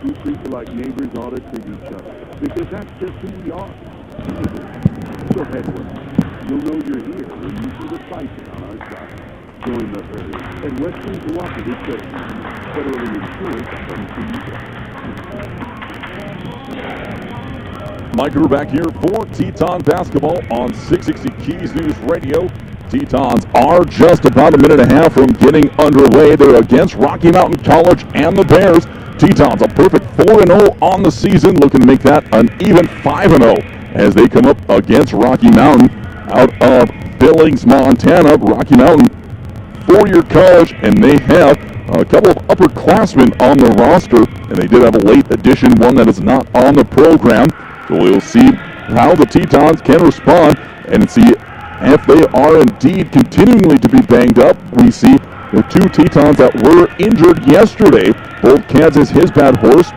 We treat like neighbors ought to treat each other, because that's just who we are. So Edward, you'll know you're here when you see the pricing on our side. Join the herd at Western Cooperative Credit Union. Federally insured from Mike Hoover back here for Teton Basketball on 660 Keys News Radio. Tetons are just about a minute and a half from getting underway. They're against Rocky Mountain College and the Bears. Tetons a perfect 4-0 on the season, looking to make that an even 5-0 as they come up against Rocky Mountain out of Billings, Montana. Rocky Mountain, four-year college, and they have a couple of upperclassmen on the roster, and they did have a late addition, one that is not on the program. So we'll see how the Tetons can respond and see if they are indeed continuing to be banged up. We see the two Tetons that were injured yesterday, both Kansas His Bad Horse,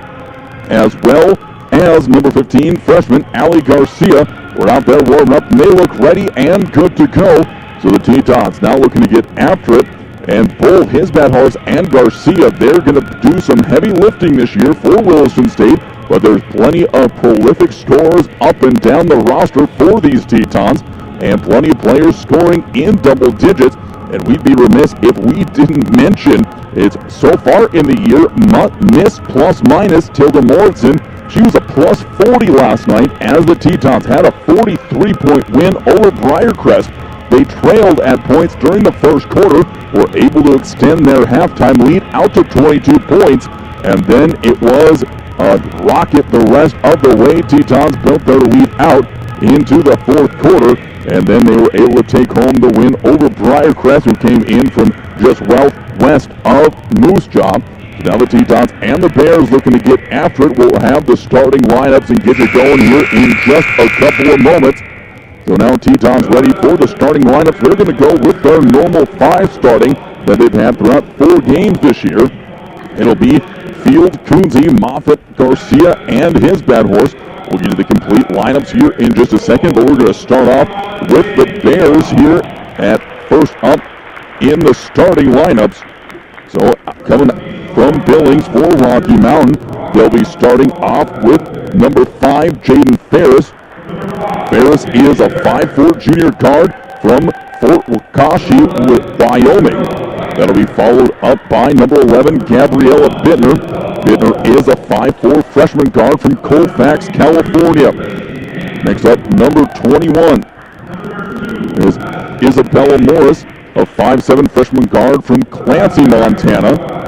as well as number 15 freshman Ali Garcia, were out there warming up, and they look ready and good to go. So the Tetons now looking to get after it, and both His Bad Horse and Garcia, they're going to do some heavy lifting this year for Williston State, but there's plenty of prolific scorers up and down the roster for these Tetons, and plenty of players scoring in double digits. And we'd be remiss if we didn't mention it's so far in the year, Miss plus minus Tilda Morrison. She was a plus 40 last night as the Tetons had a 43-point win over Briarcrest. They trailed at points during the first quarter, were able to extend their halftime lead out to 22 points, and then it was a rocket the rest of the way. Tetons built their lead out into the fourth quarter, And then they were able to take home the win over Briarcrest, who came in from just west of Moose Jaw. Now the Tetons and the Bears looking to get after it. We'll have the starting lineups and get it going here in just a couple of moments. So now Tetons ready for the starting lineups. They're going to go with their normal 5 starting that they've had throughout 4 games this year. It'll be Field, Coonsey, Moffitt, Garcia, and his bad horse. We'll get to the complete lineups here in just a second, but we're going to start off with the Bears here at first up in the starting lineups. So coming from Billings for Rocky Mountain, they'll be starting off with number 5, Jaden Ferris. Ferris is a 5'4" junior guard from Fort Wakashi, Wyoming. That'll be followed up by number 11, Gabriella Bittner. Bittner is a 5'4" freshman guard from Colfax, California. Next up, number 21 is Isabella Morris, a 5'7" freshman guard from Clancy, Montana.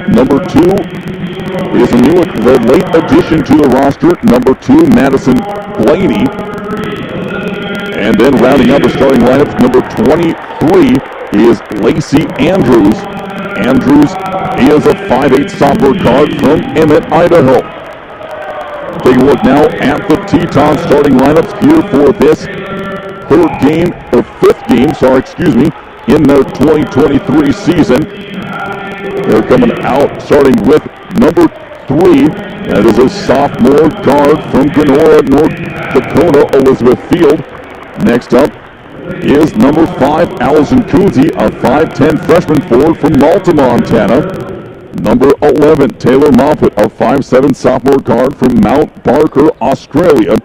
Number 2 is a late addition to the roster, number 2, Madison Blaney. And then rounding out the starting lineups, number 23 is Lacey Andrews. Andrews is a 5'8" sophomore guard from Emmett, Idaho. Take a look now at the Tetons starting lineups here for this fifth game, in their 2023 season. They're coming out starting with number 3. That is a sophomore guard from Grenora, North Dakota, Elizabeth Field. Next up is number 5, Allison Coonsey, a 5'10" freshman forward from Malta, Montana. Number 11, Taylor Moffitt, a 5'7" sophomore guard from Mount Barker, Australia.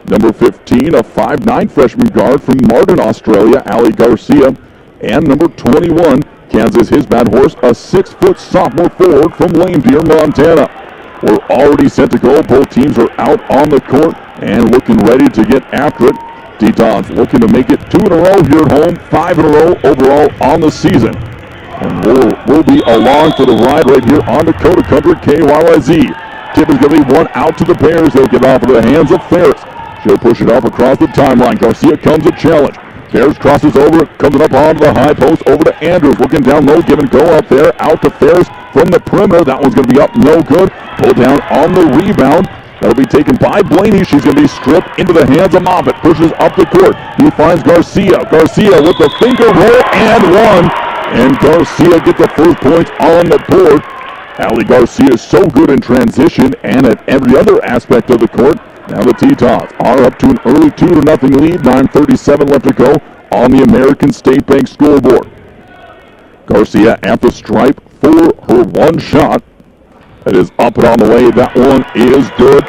Number 15, a 5'9" freshman guard from Martin, Australia, Ali Garcia. And number 21, Kansas His Bad Horse, a 6' sophomore forward from Lame Deer, Montana. We're already set to go. Both teams are out on the court and looking ready to get after it. Tetons looking to make it 2 in a row here at home, 5 in a row overall on the season. And we'll be along for the ride right here on Dakota Country KYYZ. Tip is going to be one out to the Bears. They'll get off into the hands of Ferris. She'll push it up across the timeline. Garcia comes a challenge. Ferris crosses over, comes up onto the high post, over to Andrews. Looking down low, give and go out there. Out to Ferris from the perimeter. That one's going to be up, no good. Pulled down on the rebound. That'll be taken by Blaney. She's going to be stripped into the hands of Moffitt. Pushes up the court. He finds Garcia. Garcia with the finger roll and one. And Garcia gets the first points on the board. Ali Garcia is so good in transition and at every other aspect of the court. Now the Tetons are up to an early 2-0 lead. 9:37 left to go on the American State Bank scoreboard. Garcia at the stripe for her one shot. That is up and on the way. That one is good.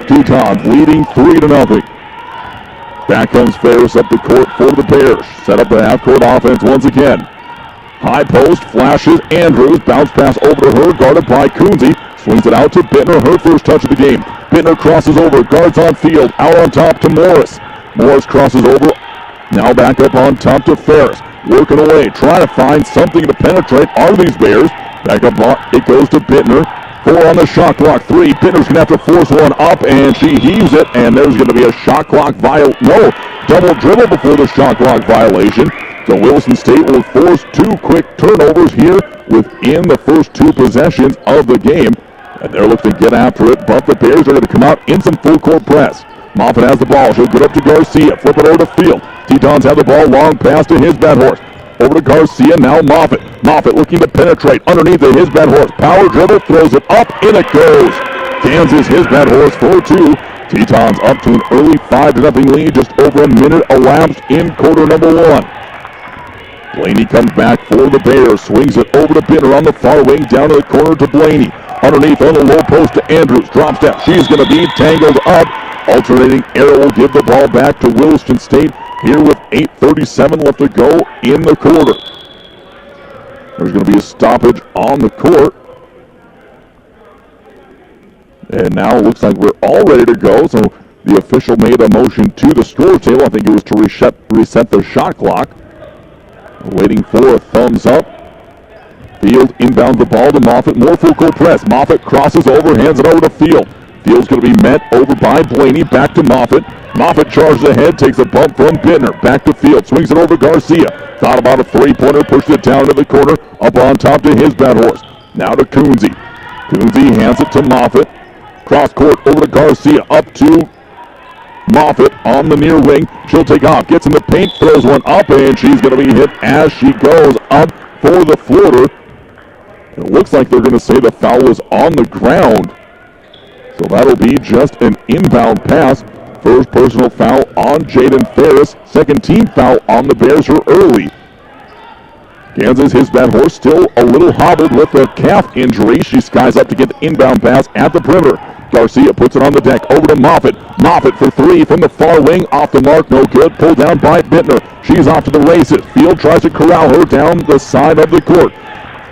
Tetons leading 3-0. Back comes Ferris up the court for the Bears. Set up the half-court offense once again. High post, flashes Andrews. Bounce pass over to her, guarded by Coonsey. Swings it out to Bittner, her first touch of the game. Bittner crosses over, guards on field. Out on top to Morris. Morris crosses over. Now back up on top to Ferris. Working away, trying to find something to penetrate. Are these Bears? Back up, it goes to Bittner. 4 on the shot clock, 3. Bittner's going to have to force one up, and she heaves it, and there's going to be a shot clock double dribble before the shot clock violation. So Williston State will force 2 quick turnovers here within the first 2 possessions of the game. And they're looking to get after it, but the Bears are going to come out in some full court press. Moffitt has the ball. She'll get up to Garcia. Flip it over to Field. Tetons have the ball. Long pass to His Bad Horse. Over to Garcia. Now Moffitt. Moffitt looking to penetrate underneath the His Bad Horse. Power dribble. Throws it up. In it goes. Kansas His Bad Horse 4-2. Tetons up to an early 5-0 lead. Just over a minute elapsed in quarter number 1. Blaney comes back for the Bears. Swings it over to Bittner on the far wing. Down to the corner to Blaney. Underneath on the low post to Andrews. Drop step. She's going to be tangled up. Alternating arrow will give the ball back to Williston State here with 8:37 left to go in the quarter. There's going to be a stoppage on the court. And now it looks like we're all ready to go. So the official made a motion to the score table. I think it was to reset the shot clock. Waiting for a thumbs up. Field inbounds the ball to Moffitt. More full court press. Moffitt crosses over, hands it over to Field. Field's going to be met over by Blaney. Back to Moffitt. Moffitt charges ahead, takes a bump from Bittner. Back to Field, swings it over to Garcia. Thought about a three-pointer, pushed it down to the corner, up on top to his bad horse. Now to Coonsey. Coonsey hands it to Moffitt. Cross court over to Garcia, up to Moffitt on the near wing. She'll take off, gets in the paint, throws one up, and she's going to be hit as she goes up for the floater. It looks like they're going to say the foul is on the ground. So that'll be just an inbound pass. First personal foul on Jaden Ferris. Second team foul on the Bears her early. Kansas, his bad horse, still a little hobbled with a calf injury. She skies up to get the inbound pass at the perimeter. Garcia puts it on the deck, over to Moffitt. Moffitt for three from the far wing, off the mark, no good. Pulled down by Bittner. She's off to the races. Field tries to corral her down the side of the court.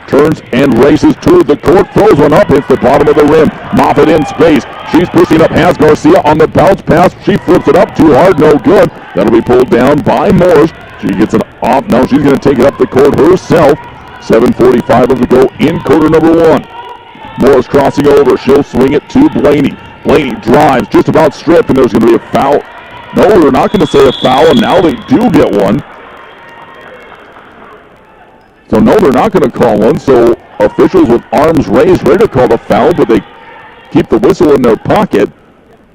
Turns and races toward the court, throws one up, hits the bottom of the rim. Moffitt in space. She's pushing up, has Garcia on the bounce pass. She flips it up too hard, no good. That'll be pulled down by Morris. She gets it off. No, she's going to take it up the court herself. 7:45 of the go in quarter number one. Morris crossing over. She'll swing it to Blaney. Blaney drives, just about stripped, and there's going to be a foul. No, they're not going to say a foul, and now they do get one. So no, they're not going to call one. So officials with arms raised, ready to call the foul, but they keep the whistle in their pocket.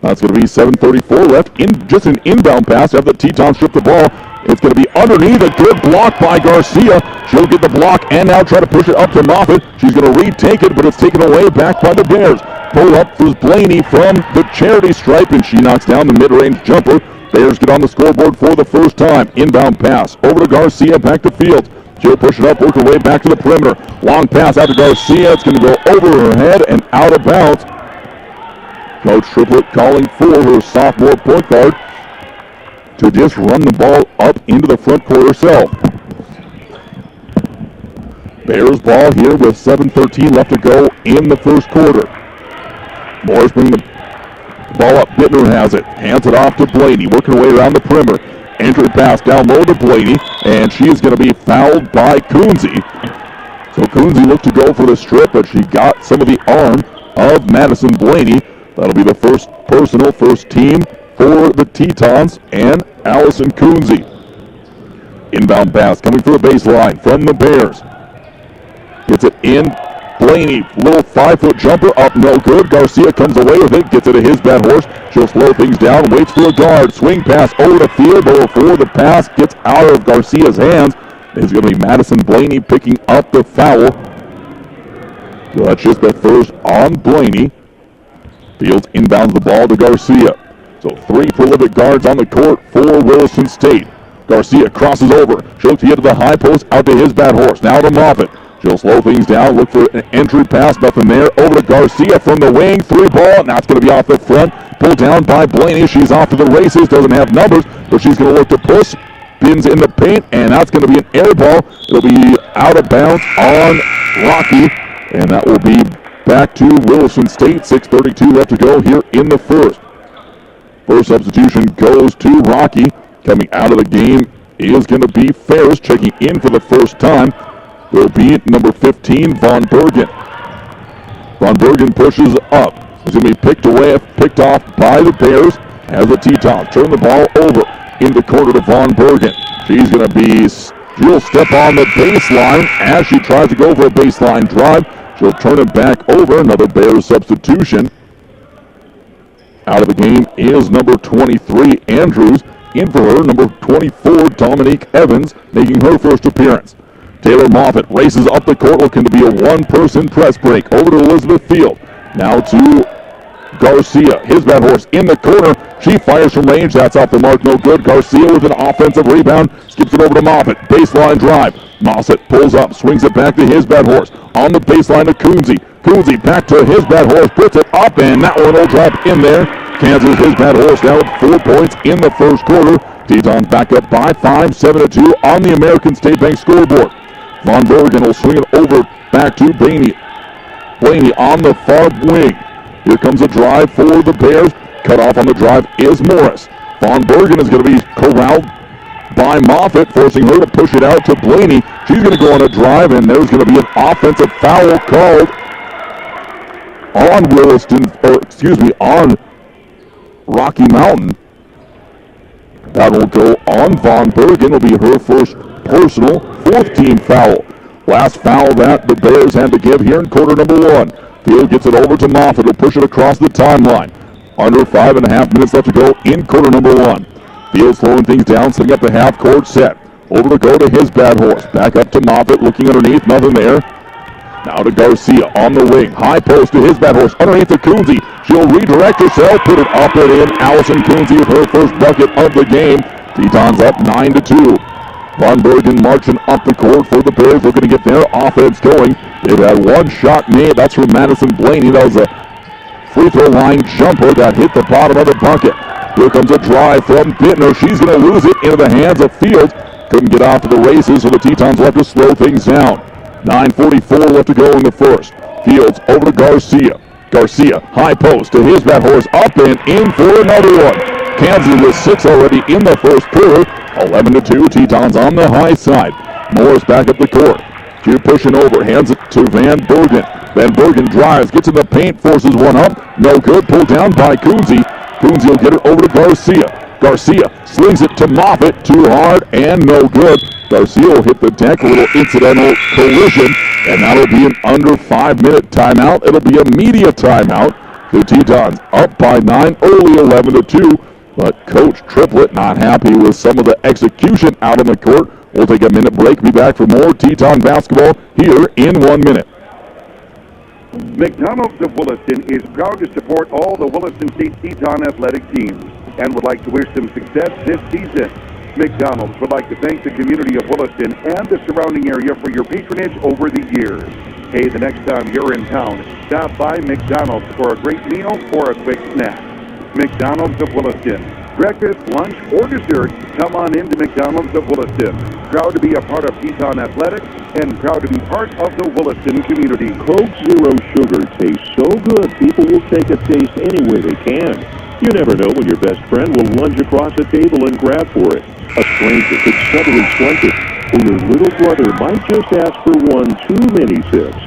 That's going to be 7:34 left. Just an inbound pass after the Tetons strip the ball. It's going to be underneath, a good block by Garcia. She'll get the block and now try to push it up to Moffitt. She's going to retake it, but it's taken away back by the Bears. Pull up was Blaney from the charity stripe, and she knocks down the mid-range jumper. Bears get on the scoreboard for the first time. Inbound pass over to Garcia, back to Fields. She'll push it up, work her way back to the perimeter. Long pass out to Garcia. It's going to go over her head and out of bounds. Coach Triplett calling for her sophomore point guard to just run the ball up into the front court herself. Bears ball here with 7:13 left to go in the first quarter. Morris bringing the ball up. Bittner has it. Hands it off to Blaney. Working her way around the perimeter. Entry pass down low to Blaney, and she is going to be fouled by Coonsey. So Coonsey looked to go for the strip, but she got some of the arm of Madison Blaney. That'll be the first personal, first team for the Tetons and Allison Coonsey. Inbound pass coming through the baseline from the Bears. Gets it in. Blaney, little 5-foot jumper up, no good. Garcia comes away with it, gets it to his bad horse. She'll slow things down, waits for a guard. Swing pass over the field, but before the pass gets out of Garcia's hands, it's going to be Madison Blaney picking up the foul. So that's just the first on Blaney. Fields inbounds the ball to Garcia. So three prolific guards on the court for Williston State. Garcia crosses over. She'll get to the high post, out to his bad horse. Now to Moffitt. She'll slow things down, look for an entry pass, nothing there. Over to Garcia from the wing, three ball. Now it's going to be off the front. Pulled down by Blaney. She's off to the races, doesn't have numbers, but she's going to look to push. Spins in the paint, and that's going to be an air ball. It'll be out of bounds on Rocky, and that will be back to Williston State. 6:32 left to go here in the first. First substitution goes to Rocky. Coming out of the game is going to be Ferris, checking in for the first time. Will be number 15, Von Bergen. Von Bergen pushes up. It's going to be picked off by the Bears as the Tetons turn the ball over in the corner to Von Bergen. She's going to she'll step on the baseline as she tries to go for a baseline drive. She'll turn it back over. Another Bears substitution. Out of the game is number 23, Andrews. In for her, number 24, Dominique Evans, making her first appearance. Taylor Moffitt races up the court, looking to be a one-person press break. Over to Elizabeth Field. Now to Garcia. His bad horse in the corner. She fires from range. That's off the mark. No good. Garcia with an offensive rebound. Skips it over to Moffitt. Baseline drive. Moffitt pulls up. Swings it back to his bad horse. On the baseline to Coonsey. Coonsey back to his bad horse. Puts it up, and that one will drop in there. Kansas, his bad horse, now with 4 points in the first quarter. Tetons back up by 5, 7-2 on the American State Bank scoreboard. Von Bergen will swing it over back to Blaney. Blaney on the far wing. Here comes a drive for the Bears. Cut off on the drive is Morris. Von Bergen is going to be corralled by Moffitt, forcing her to push it out to Blaney. She's going to go on a drive, and there's going to be an offensive foul called on on Rocky Mountain. That will go on Von Bergen. It'll be her first personal, 4th team foul. Last foul that the Bears had to give here in quarter number 1. Field gets it over to Moffitt. He'll push it across the timeline. Under 5.5 minutes left to go in quarter number 1. Field slowing things down, setting up the half-court set. Over to go to his bad horse. Back up to Moffitt, looking underneath, nothing there. Now to Garcia on the wing. High post to his bad horse. Underneath to Coonsey. She'll redirect herself. Put it up and in. Allison Coonsey with her first bucket of the game. Tetons up 9-2. Von Bergen marching up the court for the Bears, looking to get their offense going. They've had one shot made. That's from Madison Blaney. That was a free throw line jumper that hit the bottom of the bucket. Here comes a drive from Bittner. She's going to lose it into the hands of Fields. Couldn't get off to the races, so the Tetons will have to slow things down. 9:44 left to go in the first. Fields over to Garcia. Garcia, high post to his bad horse, up and in for another one. Kansas with 6 already in the first quarter. 11-2, Tetons on the high side. Morris back up the court. She's pushing over, hands it to Van Bergen. Van Bergen drives, gets in the paint, forces one up. No good, pulled down by Coonsey. Coonsey will get it over to Garcia. Garcia slings it to Moffitt, too hard and no good. Garcia will hit the deck, a little incidental collision, and that'll be an under 5-minute timeout. It'll be a media timeout. The Tetons up by 9, early 11-2, but Coach Triplett not happy with some of the execution out on the court. We'll take a minute break, be back for more Teton basketball here in 1 minute. McDonald's of Williston is proud to support all the Williston State Teton athletic teams and would like to wish them success this season. McDonald's would like to thank the community of Williston and the surrounding area for your patronage over the years. Hey, the next time you're in town, stop by McDonald's for a great meal or a quick snack. McDonald's of Williston. Breakfast, lunch, or dessert, come on into McDonald's of Williston. Proud to be a part of Teton Athletics and proud to be part of the Williston community. Coke Zero Sugar tastes so good, people will take a taste any way they can. You never know when your best friend will lunge across a table and grab for it. A stranger could suddenly slump it, or your little brother might just ask for one too many sips.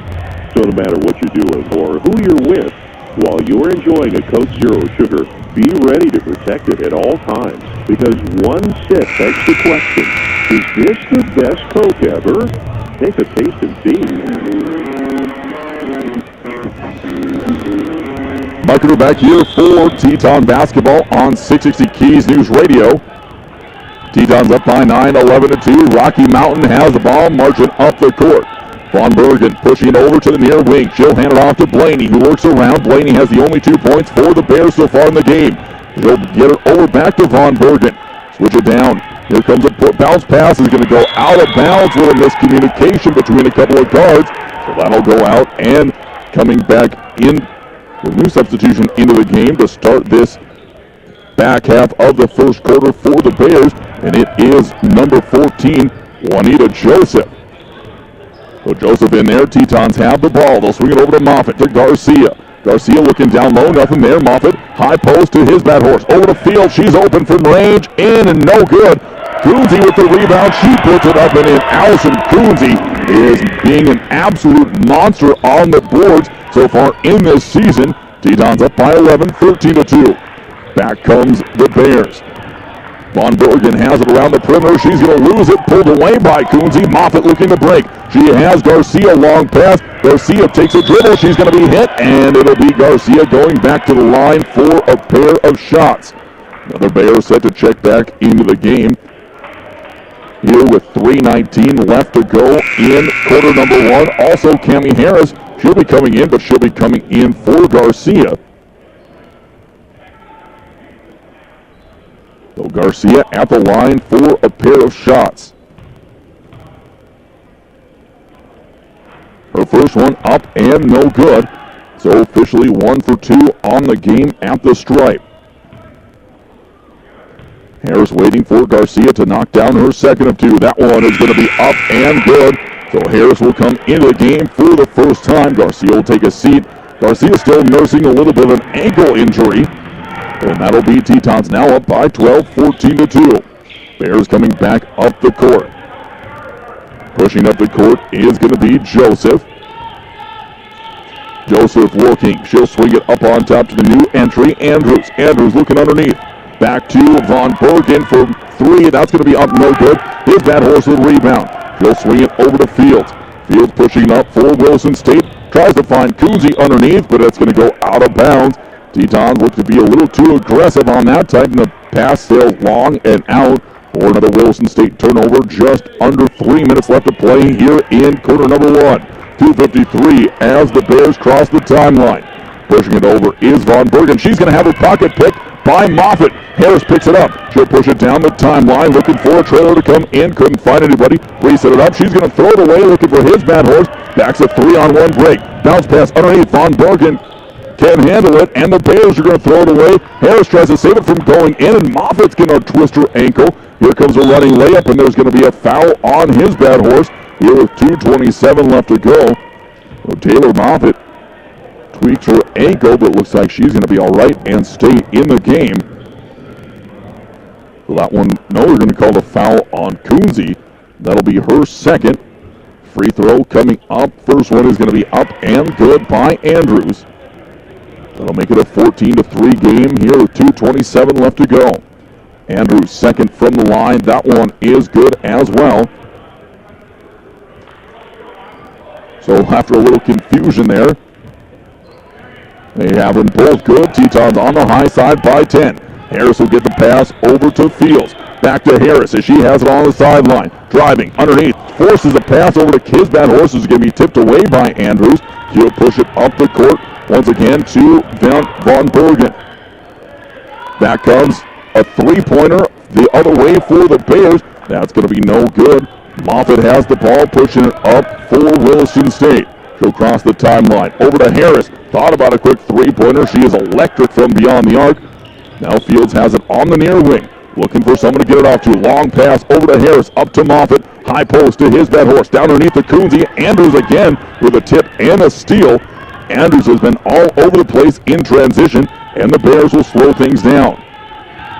So no matter what you're doing or who you're with, while you're enjoying a Coke Zero Sugar, be ready to protect it at all times, because one sip begs the question, is this the best Coke ever? Take a taste and see. Marketer back here for Teton basketball on 660 Keys News Radio. Tetons up by 9, 11-2. Rocky Mountain has the ball, marching up the court. Von Bergen pushing it over to the near wing. She'll hand it off to Blaney, who works around. Blaney has the only 2 points for the Bears so far in the game. He'll get it over back to Von Bergen. Switch it down. Here comes a bounce pass. Is going to go out of bounds with a miscommunication between a couple of guards. So that'll go out, and coming back in, the new substitution into the game to start this back half of the first quarter for the Bears, and it is number 14, Juanita Joseph. So Joseph in there. Tetons have the ball. They'll swing it over to Moffitt, to Garcia. Garcia looking down low, nothing there. Moffitt, high post to his bad horse. Over the field, she's open from range, in and no good. Coonsey with the rebound. She puts it up and in. Allison Coonsey is being an absolute monster on the boards so far in this season. Tetons up by 11, 13-2. Back comes the Bears. Von Bergen has it around the perimeter. She's going to lose it. Pulled away by Coonsey. Moffitt looking to break. She has Garcia long pass. Garcia takes a dribble. She's going to be hit, and it'll be Garcia going back to the line for a pair of shots. Another Bears set to check back into the game here with 3:19 left to go in quarter number 1. Also, Cammie Harris, she'll be coming in, but she'll be coming in for Garcia. So Garcia at the line for a pair of shots. Her first one up and no good. So officially 1 for 2 on the game at the stripe. Harris waiting for Garcia to knock down her second of 2. That one is going to be up and good. So Harris will come into the game for the first time. Garcia will take a seat. Garcia still nursing a little bit of an ankle injury. And that'll be Tetons now up by 12, 14-2. Bears coming back up the court. Pushing up the court is going to be Joseph. Joseph looking. She'll swing it up on top to the new entry, Andrews. Andrews looking underneath. Back to Von Bergen for three. That's going to be up no good. His bad horse will rebound. She'll swing it over to Fields. Fields pushing up for Williston State. Tries to find Coonsey underneath, but that's going to go out of bounds. Tetons look to be a little too aggressive on that type, and the pass sails long and out for another Williston State turnover. Just under 3 minutes left to play here in quarter number one. 2:53 as the Bears cross the timeline. Pushing it over is Von Bergen. She's going to have her pocket picked by Moffitt. Harris picks it up. She'll push it down the timeline, looking for a trailer to come in. Couldn't find anybody. Reset it up. She's going to throw it away, looking for his bad horse. Backs a 3-on-1 break. Bounce pass underneath. Von Bergen can't handle it, and the Bears are going to throw it away. Harris tries to save it from going in, and Moffitt's going to twist her ankle. Here comes a running layup, and there's going to be a foul on his bad horse here with 2:27 left to go. So Taylor Moffitt tweaks her ankle, but looks like she's going to be all right and stay in the game. So that one, no, we're going to call the foul on Coonsey. That'll be her second. Free throw coming up. First one is going to be up and good by Andrews. That'll make it a 14-3 game here with 2:27 left to go. Andrews second from the line. That one is good as well. So after a little confusion there, they have them both good. Tetons on the high side by 10. Harris will get the pass over to Fields. Back to Harris as she has it on the sideline. Driving underneath. Forces a pass over to Kid's bad horse. Is going to be tipped away by Andrews. He'll push it up the court once again to Von Bergen. Back comes a three-pointer the other way for the Bears. That's going to be no good. Moffitt has the ball, pushing it up for Williston State. She'll cross the timeline. Over to Harris. Thought about a quick three-pointer. She is electric from beyond the arc. Now Fields has it on the near wing. Looking for someone to get it off to. Long pass over to Harris. Up to Moffitt. High post to his bad horse. Down underneath the Coonsey. Andrews again with a tip and a steal. Andrews has been all over the place in transition, and the Bears will slow things down.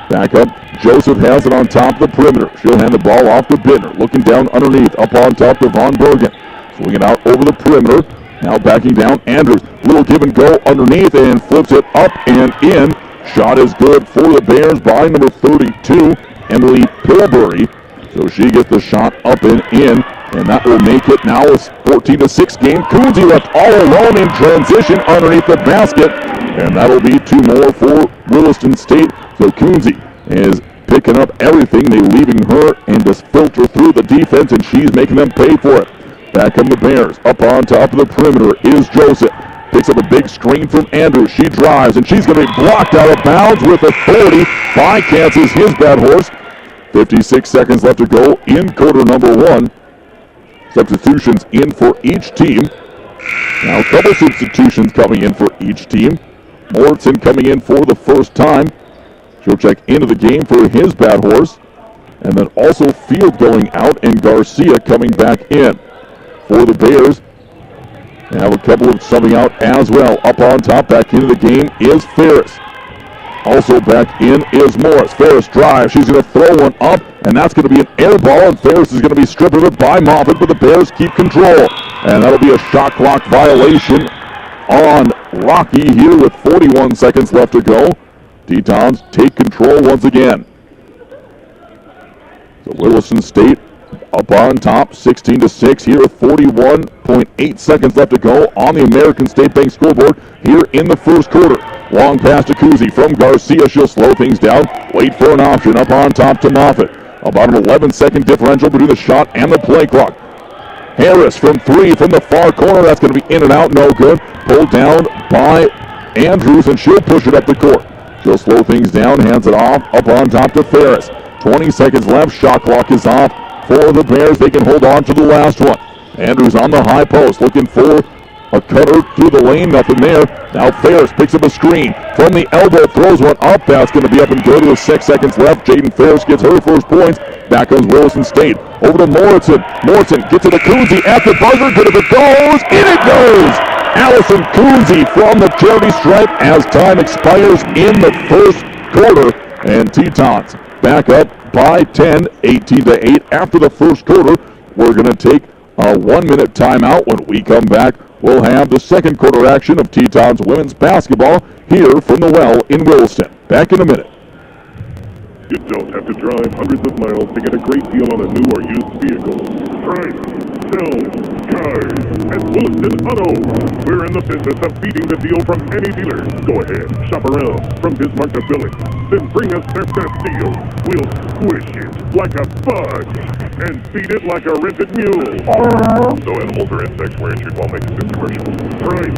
Back up. Joseph has it on top of the perimeter. She'll hand the ball off to Bittner. Looking down underneath. Up on top to Von Bergen. Swinging out over the perimeter. Now backing down Andrews. Little give and go underneath and flips it up and in. Shot is good for the Bears by number 32, Emily Pilbury. So she gets the shot up and in, and that will make it now a 14-6 game. Coonsey left all alone in transition underneath the basket, and that'll be two more for Williston State. So Coonsey is picking up everything. They're leaving her and just filter through the defense, and she's making them pay for it. Back come the Bears. Up on top of the perimeter is Joseph. Picks up a big screen from Andrews. She drives, and she's going to be blocked out of bounds with authority by Kansas, his bad horse. 56 seconds left to go in quarter number one. Substitutions in for each team. Now a couple substitutions coming in for each team. Morrison coming in for the first time. She'll check into the game for his bad horse. And then also Field going out and Garcia coming back in. For the Bears, they have a couple of subbing out as well. Up on top, back into the game is Ferris. Also back in is Morris. Ferris drives. She's going to throw one up, and that's going to be an air ball, and Ferris is going to be stripped of it by Moffitt, but the Bears keep control. And that'll be a shot clock violation on Rocky here with 41 seconds left to go. Tetons take control once again. So Williston State up on top, 16-6 here with 41.8 seconds left to go on the American State Bank scoreboard here in the first quarter. Long pass to Cousy from Garcia. She'll slow things down. Wait for an option up on top to Moffitt. About an 11-second differential between the shot and the play clock. Harris from three from the far corner. That's going to be in and out. No good. Pulled down by Andrews, and she'll push it up the court. She'll slow things down. Hands it off up on top to Ferris. 20 seconds left. Shot clock is off. For the Bears, they can hold on to the last one. Andrews on the high post, looking for a cutter through the lane, nothing there. Now Ferris picks up a screen from the elbow, throws one up. That's going to be up and good with 6 seconds left. Jaden Ferris gets her first points. Back comes Williston State. Over to Morrison. Morrison gets to the Coonsey at the buzzer. Good if it goes. In it goes! Allison Coonsey from the charity stripe as time expires in the first quarter. And Tetons back up by 10, 18-8 after the first quarter. We're going to take a 1-minute timeout. When we come back, we'll have the second quarter action of Tetons women's basketball here from the Well in Williston. Back in a minute. You don't have to drive hundreds of miles to get a great deal on a new or used vehicle. Price, sell, cars, at Williston Auto. We're in the business of beating the deal from any dealer. Go ahead, shop around from Bismarck to Billings. Then bring us their best deal. We'll squish it like a bug and beat it like a rented mule. So animals or insects were injured while making this commercial. Price,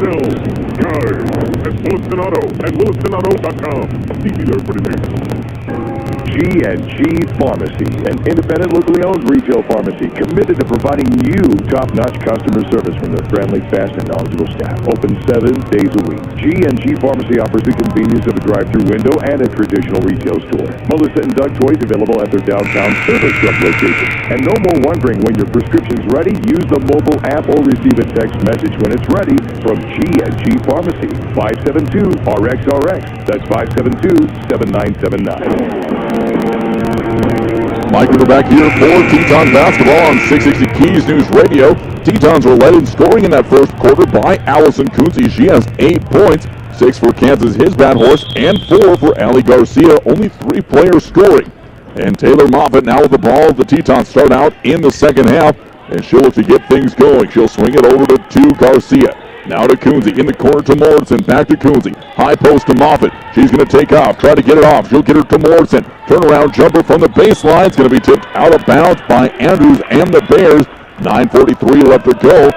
sell, cars, at Williston Auto and WillistonAuto.com. See dealer for details. G&G Pharmacy, an independent, locally owned retail pharmacy committed to providing you top-notch customer service from their friendly, fast, and knowledgeable staff. Open 7 days a week. G&G Pharmacy offers the convenience of a drive-through window and a traditional retail store. Melissa and Doug toys available at their downtown service truck location. And no more wondering when your prescription's ready. Use the mobile app or receive a text message when it's ready from G&G Pharmacy. 572-RXRX. That's 572-7979. Mike, we're back here for Teton basketball on 660 Keys News Radio. Tetons were led in scoring in that first quarter by Allison Kunze. She has 8 points, 6 for Kansas, his bad horse, and 4 for Ali Garcia. Only 3 players scoring. And Taylor Moffitt now with the ball. The Tetons start out in the second half, and she'll look to get things going. She'll swing it over to Garcia. Now to Kunze, in the corner to Morrison, back to Kunze. High post to Moffitt. She's going to take off, try to get it off. She'll get her to Morrison. Turnaround jumper from the baseline. It's going to be tipped out of bounds by Andrews and the Bears. 9:43 left to go.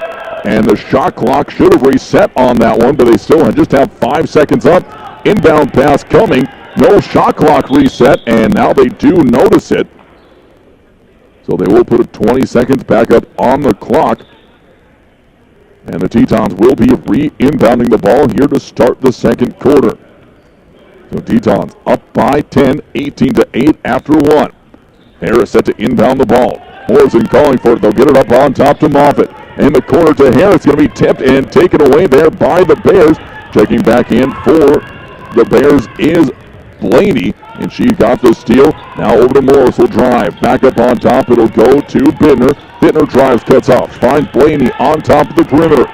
And the shot clock should have reset on that one, but they still just have 5 seconds up. Inbound pass coming. No shot clock reset, and now they do notice it. So they will put 20 seconds back up on the clock. And the Tetons will be re-inbounding the ball here to start the second quarter. So Tetons up by 10, 18-8 after 1. Harris set to inbound the ball. Morrison calling for it. They'll get it up on top to Moffitt. In the corner to Harris. Going to be tipped and taken away there by the Bears. Checking back in for the Bears is Blaney, and she got the steal. Now over to Morris, will drive. Back up on top, it'll go to Bittner. Bittner drives, cuts off. Finds Blaney on top of the perimeter.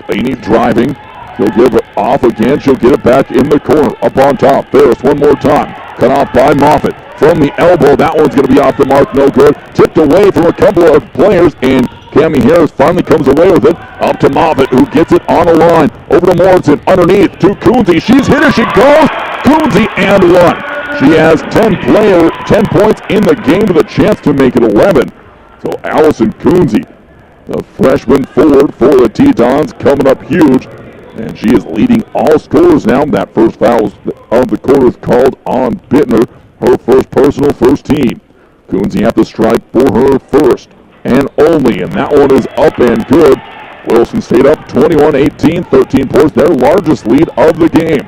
Blaney driving. She'll give it off again. She'll get it back in the corner. Up on top. Ferris one more time. Cut off by Moffitt. From the elbow, that one's going to be off the mark. No good. Tipped away from a couple of players, and Cammie Harris finally comes away with it. Up to Moffitt, who gets it on the line. Over to Morrison, underneath to Kunze. She's hit as she goes. Kunze and 1. She has 10 points in the game with a chance to make it 11. So Allison Kunze, the freshman forward for the Tetons, coming up huge. And she is leading all scorers now. That first foul of the quarter is called on Bittner. Her first personal, first team. Kunze have to strike for her first and only. And that one is up and good. Wilson stayed up 21-18, 13 points, their largest lead of the game.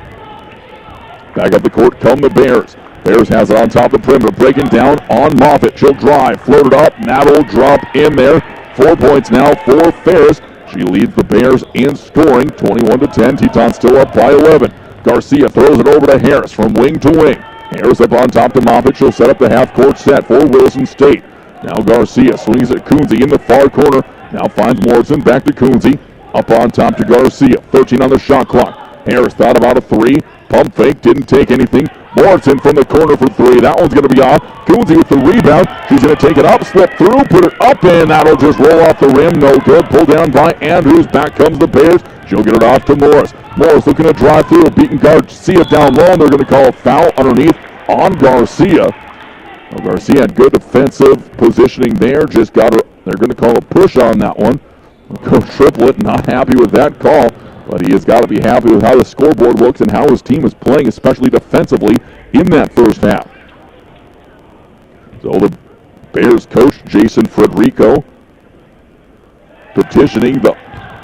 Back up the court come the Bears. Bears has it on top of the perimeter, breaking down on Moffitt. She'll drive, float it up, that'll drop in there. 4 points now for Ferris. She leads the Bears in scoring, 21-10. Tetons still up by 11. Garcia throws it over to Harris from wing to wing. Harris up on top to Moffitt. She'll set up the half-court set for Wilson State. Now Garcia swings at Kunze in the far corner. Now finds Morrison, back to Kunze. Up on top to Garcia. 13 on the shot clock. Harris thought about a 3. Pump fake, didn't take anything. Morrison from the corner for 3. That one's going to be off. Kunze with the rebound. She's going to take it up, slip through, put it up, and that'll just roll off the rim. No good. Pulled down by Andrews. Back comes the Bears. She'll get it off to Morris. Morris looking to drive through. Beating Garcia down low. They're going to call a foul underneath on Garcia. Well, Garcia had good defensive positioning there. Just got her. They're going to call a push on that one. Coach Triplett not happy with that call. But he has got to be happy with how the scoreboard looks and how his team is playing, especially defensively, in that first half. So the Bears coach, Jason Frederico, petitioning the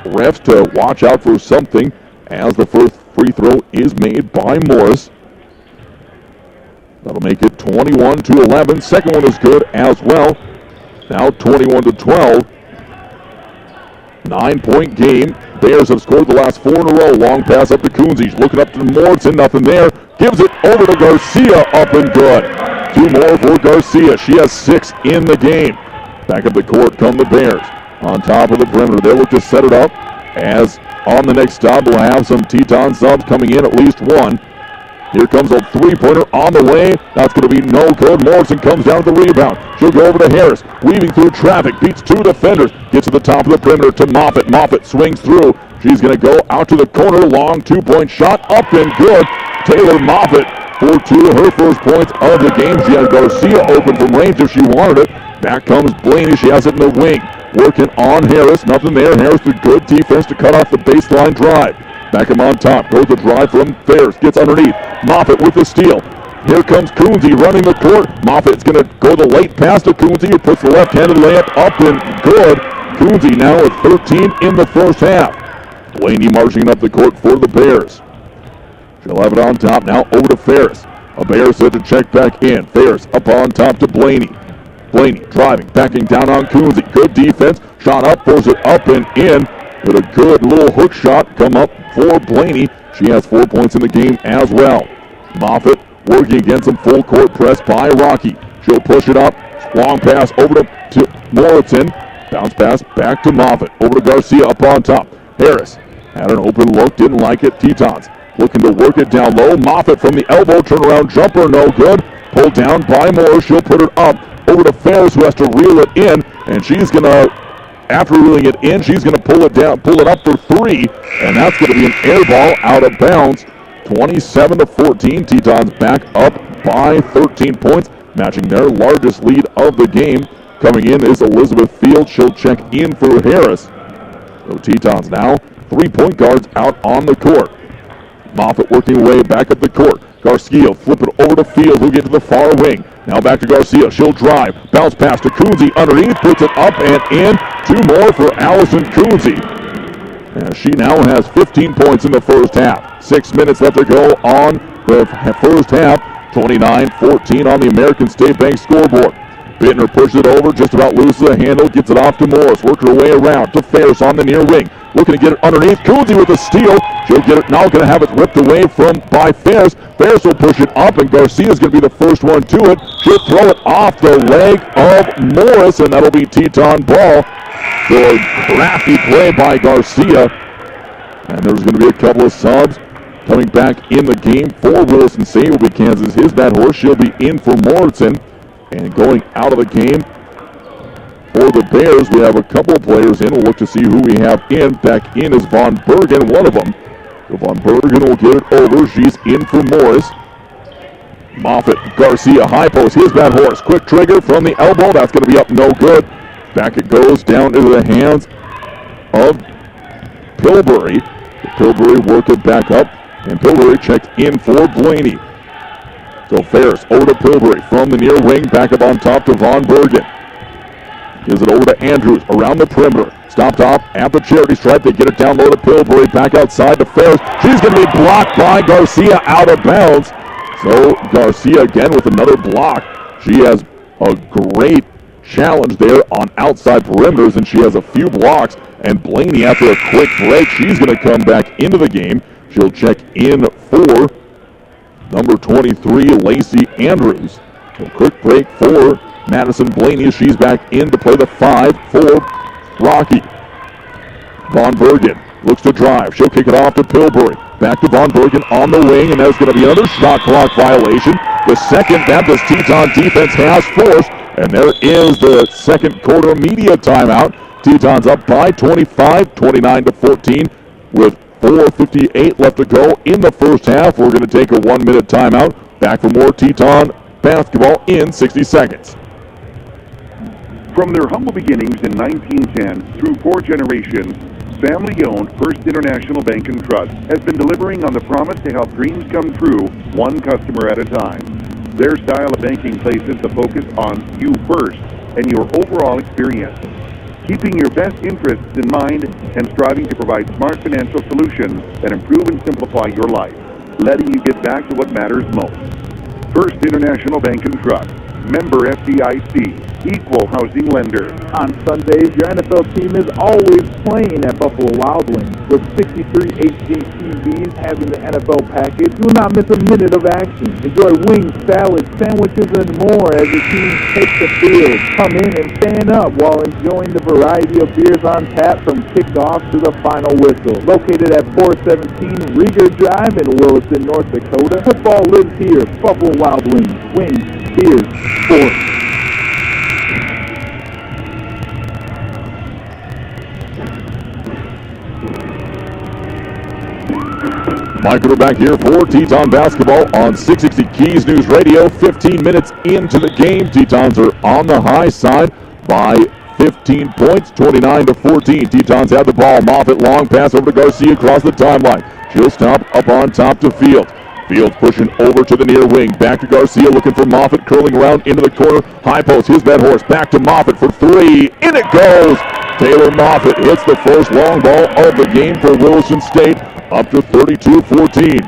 refs to watch out for something as the first free throw is made by Morris. That'll make it 21-11. Second one is good as well. Now 21-12. 9-point game. Bears have scored the last 4 in a row. Long pass up to Kunze. Looking up to Morrison. Nothing there. Gives it over to Garcia. Up and good. 2 more for Garcia. She has 6 in the game. Back up the court come the Bears. on top of the perimeter. They look to set it up as on the next stop we'll have some Teton subs coming in, at least one. Here comes a three-pointer on the way. That's going to be no good. Morrison comes down with the rebound. She'll go over to Harris. Weaving through traffic. Beats two defenders. Gets to the top of the perimeter to Moffitt. Moffitt swings through. She's going to go out to the corner. Long two-point shot. Up and good. Taylor Moffitt for two. Her first points of the game. She has Garcia open from range if she wanted it. Back comes Blaney. She has it in the wing. Working on Harris. Nothing there. Harris with good defense to cut off the baseline drive. Back him on top. Goes the drive from Ferris. Gets underneath. Moffitt with the steal. Here comes Coonsey running the court. Moffitt's going to go the late pass to Coonsey, who puts the left-handed layup up and good. Coonsey now at 13 in the first half. Blaney marching up the court for the Bears. She'll have it on top now over to Ferris. A Bears set to check back in. Ferris up on top to Blaney. Blaney driving, backing down on Coonsey. Good defense. Shot up, throws it up and in. With a good little hook shot come up for Blaney. She has 4 points in the game as well. Moffitt working against some full court press by Rocky. She'll push it up. Long pass over to Morrison. Bounce pass back to Moffitt. Over to Garcia up on top. Harris had an open look, didn't like it. Tetons looking to work it down low. Moffitt from the elbow, turnaround jumper, no good. Pulled down by Moore. She'll put it up over to Ferris, who has to reel it in, and she's going to, after reeling it in, she's going to pull it up for three, and that's going to be an air ball out of bounds. 27-14. Tetons back up by 13 points, matching their largest lead of the game. Coming in is Elizabeth Field. She'll check in for Harris. So Tetons now 3-point guards out on the court. Moffitt working way back up the court. Garcia flip it over to Field, who'll get to the far wing. Now back to Garcia. She'll drive. Bounce pass to Coonsey underneath. Puts it up and in. Two more for Allison Coonsey. And she now has 15 points in the first half. 6 minutes left to go on the first half. 29-14 on the American State Bank scoreboard. Bittner pushes it over, just about loses the handle, gets it off to Morris, works her way around to Ferris on the near wing. Looking to get it underneath. Coonsey with a steal. She'll get it now, going to have it ripped away by Ferris. Ferris will push it up, and Garcia's going to be the first one to it. She'll throw it off the leg of Morris, and that'll be Teton ball. So a crafty play by Garcia. And there's going to be a couple of subs coming back in the game for Williston State will be Kansas. His bad horse. She'll be in for Morrison. And going out of the game for the Bears, we have a couple of players in. We'll look to see who we have in. Back in is Von Bergen, one of them. So Von Bergen will get it over. She's in for Morris. Moffitt, Garcia, high post. His bad horse. Quick trigger from the elbow. That's going to be up no good. Back it goes down into the hands of Pilbury. Pilbury work it back up. And Pilbury checked in for Blaney. So Ferris over to Pilbury from the near wing, back up on top to Von Bergen. Gives it over to Andrews around the perimeter. Stopped off at the charity stripe. They get it down low to Pilbury, back outside to Ferris. She's going to be blocked by Garcia out of bounds. So Garcia again with another block. She has a great challenge there on outside perimeters, and she has a few blocks. And Blaney, after a quick break, she's going to come back into the game. She'll check in for number 23, Lacey Andrews. A quick break for Madison Blaney. She's back in to play the 5 for Rocky. Von Bergen looks to drive. She'll kick it off to Pilbury. Back to Von Bergen on the wing, and there's going to be another shot clock violation. The second that this Teton defense has forced, and there is the second quarter media timeout. Tetons up by 25, 29-14 with 4:58 left to go in the first half. We're going to take a 1-minute timeout. Back for more Teton basketball in 60 seconds. From their humble beginnings in 1910 through 4 generations, family-owned First International Bank and Trust has been delivering on the promise to help dreams come true one customer at a time. Their style of banking places the focus on you first and your overall experience, keeping your best interests in mind and striving to provide smart financial solutions that improve and simplify your life, letting you get back to what matters most. First International Bank and Trust, member FDIC, Equal housing lender. On Sundays, your NFL team is always playing at Buffalo Wild Wings. With 63 HD TVs having the NFL package, you will not miss a minute of action. Enjoy wings, salads, sandwiches, and more as your team takes the field. Come in and stand up while enjoying the variety of beers on tap from kickoff to the final whistle. Located at 417 Rieger Drive in Williston, North Dakota, football lives here. Buffalo Wild Wings. Wings, beers, sports. Mike back here for Teton basketball on 660 Keys News Radio. 15 minutes into the game. Tetons are on the high side by 15 points, 29-14. Tetons have the ball. Moffitt long pass over to Garcia across the timeline. She'll stop up on top to Fields. Fields pushing over to the near wing. Back to Garcia looking for Moffitt, curling around into the corner. High post, his bad horse. Back to Moffitt for three. In it goes. Taylor Moffitt hits the first long ball of the game for Williston State. Up to 32-14.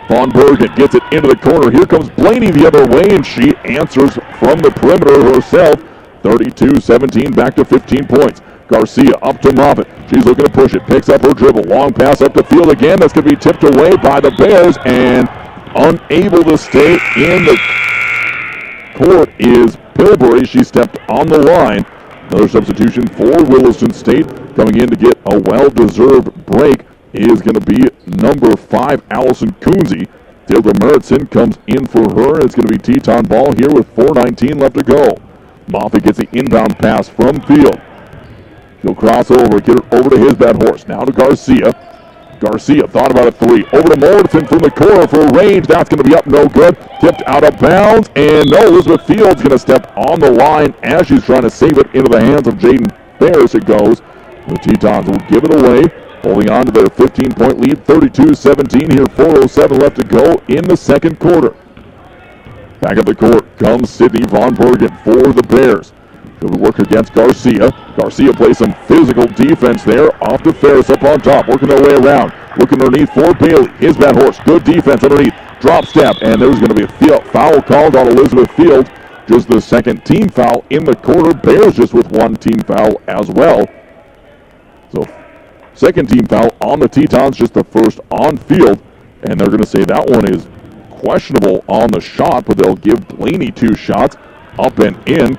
Von Bergen gets it into the corner. Here comes Blaney the other way, and she answers from the perimeter herself. 32-17, back to 15 points. Garcia up to Moffitt. She's looking to push it. Picks up her dribble. Long pass up the field again. That's going to be tipped away by the Bears, and unable to stay in the court is Pilbury. She stepped on the line. Another substitution for Williston State. Coming in to get a well-deserved break is going to be number 5, Allison Coonsey. Tilda Meritson comes in for her. It's going to be Teton ball here with 4:19 left to go. Moffitt gets the inbound pass from Field. She'll cross over, get it over to his bad horse. Now to Garcia. Garcia thought about a three. Over to Morrison from the corner for range. That's going to be up, no good. Tipped out of bounds. And no, Elizabeth Fields going to step on the line as she's trying to save it into the hands of Jaden Ferris. It goes. The Tetons will give it away. Holding on to their 15-point lead, 32-17 here, 4:07 left to go in the second quarter. Back at the court comes Sydney Von Bergen for the Bears. She'll work against Garcia. Garcia plays some physical defense there. Off to Ferris up on top, working their way around. Looking underneath for Bailey. His bad horse, good defense underneath. Drop step, and there's going to be a foul called on Elizabeth Fields. Just the second team foul in the quarter. Bears just with one team foul as well. So second team foul on the Tetons, just the first on Field. And they're going to say that one is questionable on the shot, but they'll give Blaney 2 shots up and in.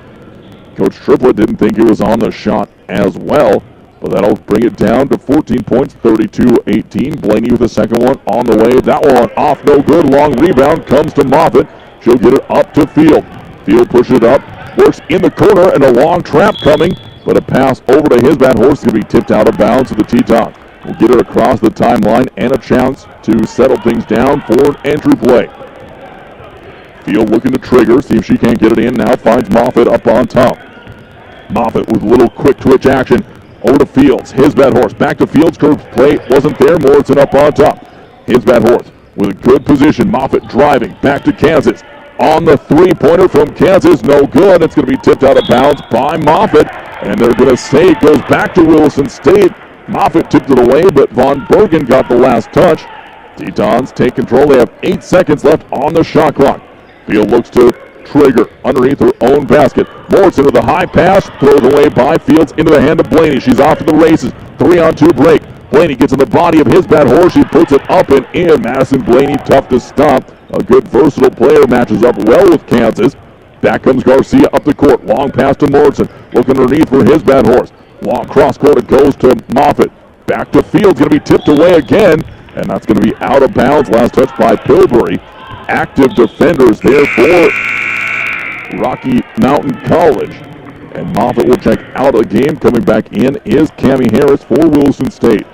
Coach Triplett didn't think it was on the shot as well, but that'll bring it down to 14 points, 32-18. Blaney with the second one on the way. That one off, no good. Long rebound comes to Moffitt. She'll get it up to Field. Field pushes it up, works in the corner, and a long trap coming. But a pass over to his bad horse is going to be tipped out of bounds to the Teton. We'll get it across the timeline and a chance to settle things down for an entry play. Field looking to trigger, see if she can't get it in. Now finds Moffitt up on top. Moffitt with a little quick twitch action. Over to Fields. His bad horse. Back to Fields. Curve play wasn't there. Morrison up on top. His bad horse with a good position. Moffitt driving. Back to Kansas. On the three-pointer from Kansas. No good. It's going to be tipped out of bounds by Moffitt. And they're going to say it goes back to Williston State. Moffitt tipped it away, but Von Bergen got the last touch. Tetons take control. They have 8 seconds left on the shot clock. Field looks to trigger underneath her own basket. Morrison with a high pass, throws away by Fields into the hand of Blaney. She's off to the races. 3-on-2 break. Blaney gets in the body of his bad horse. She puts it up and in. Madison Blaney tough to stop. A good versatile player, matches up well with Kansas. Back comes Garcia up the court. Long pass to Morrison. Looking underneath for his bad horse. Long cross court, it goes to Moffitt. Back to Fields, going to be tipped away again. And that's going to be out of bounds. Last touch by Pilbury. Active defenders there for Rocky Mountain College. And Moffitt will check out of the game. Coming back in is Cammie Harris for Williston State.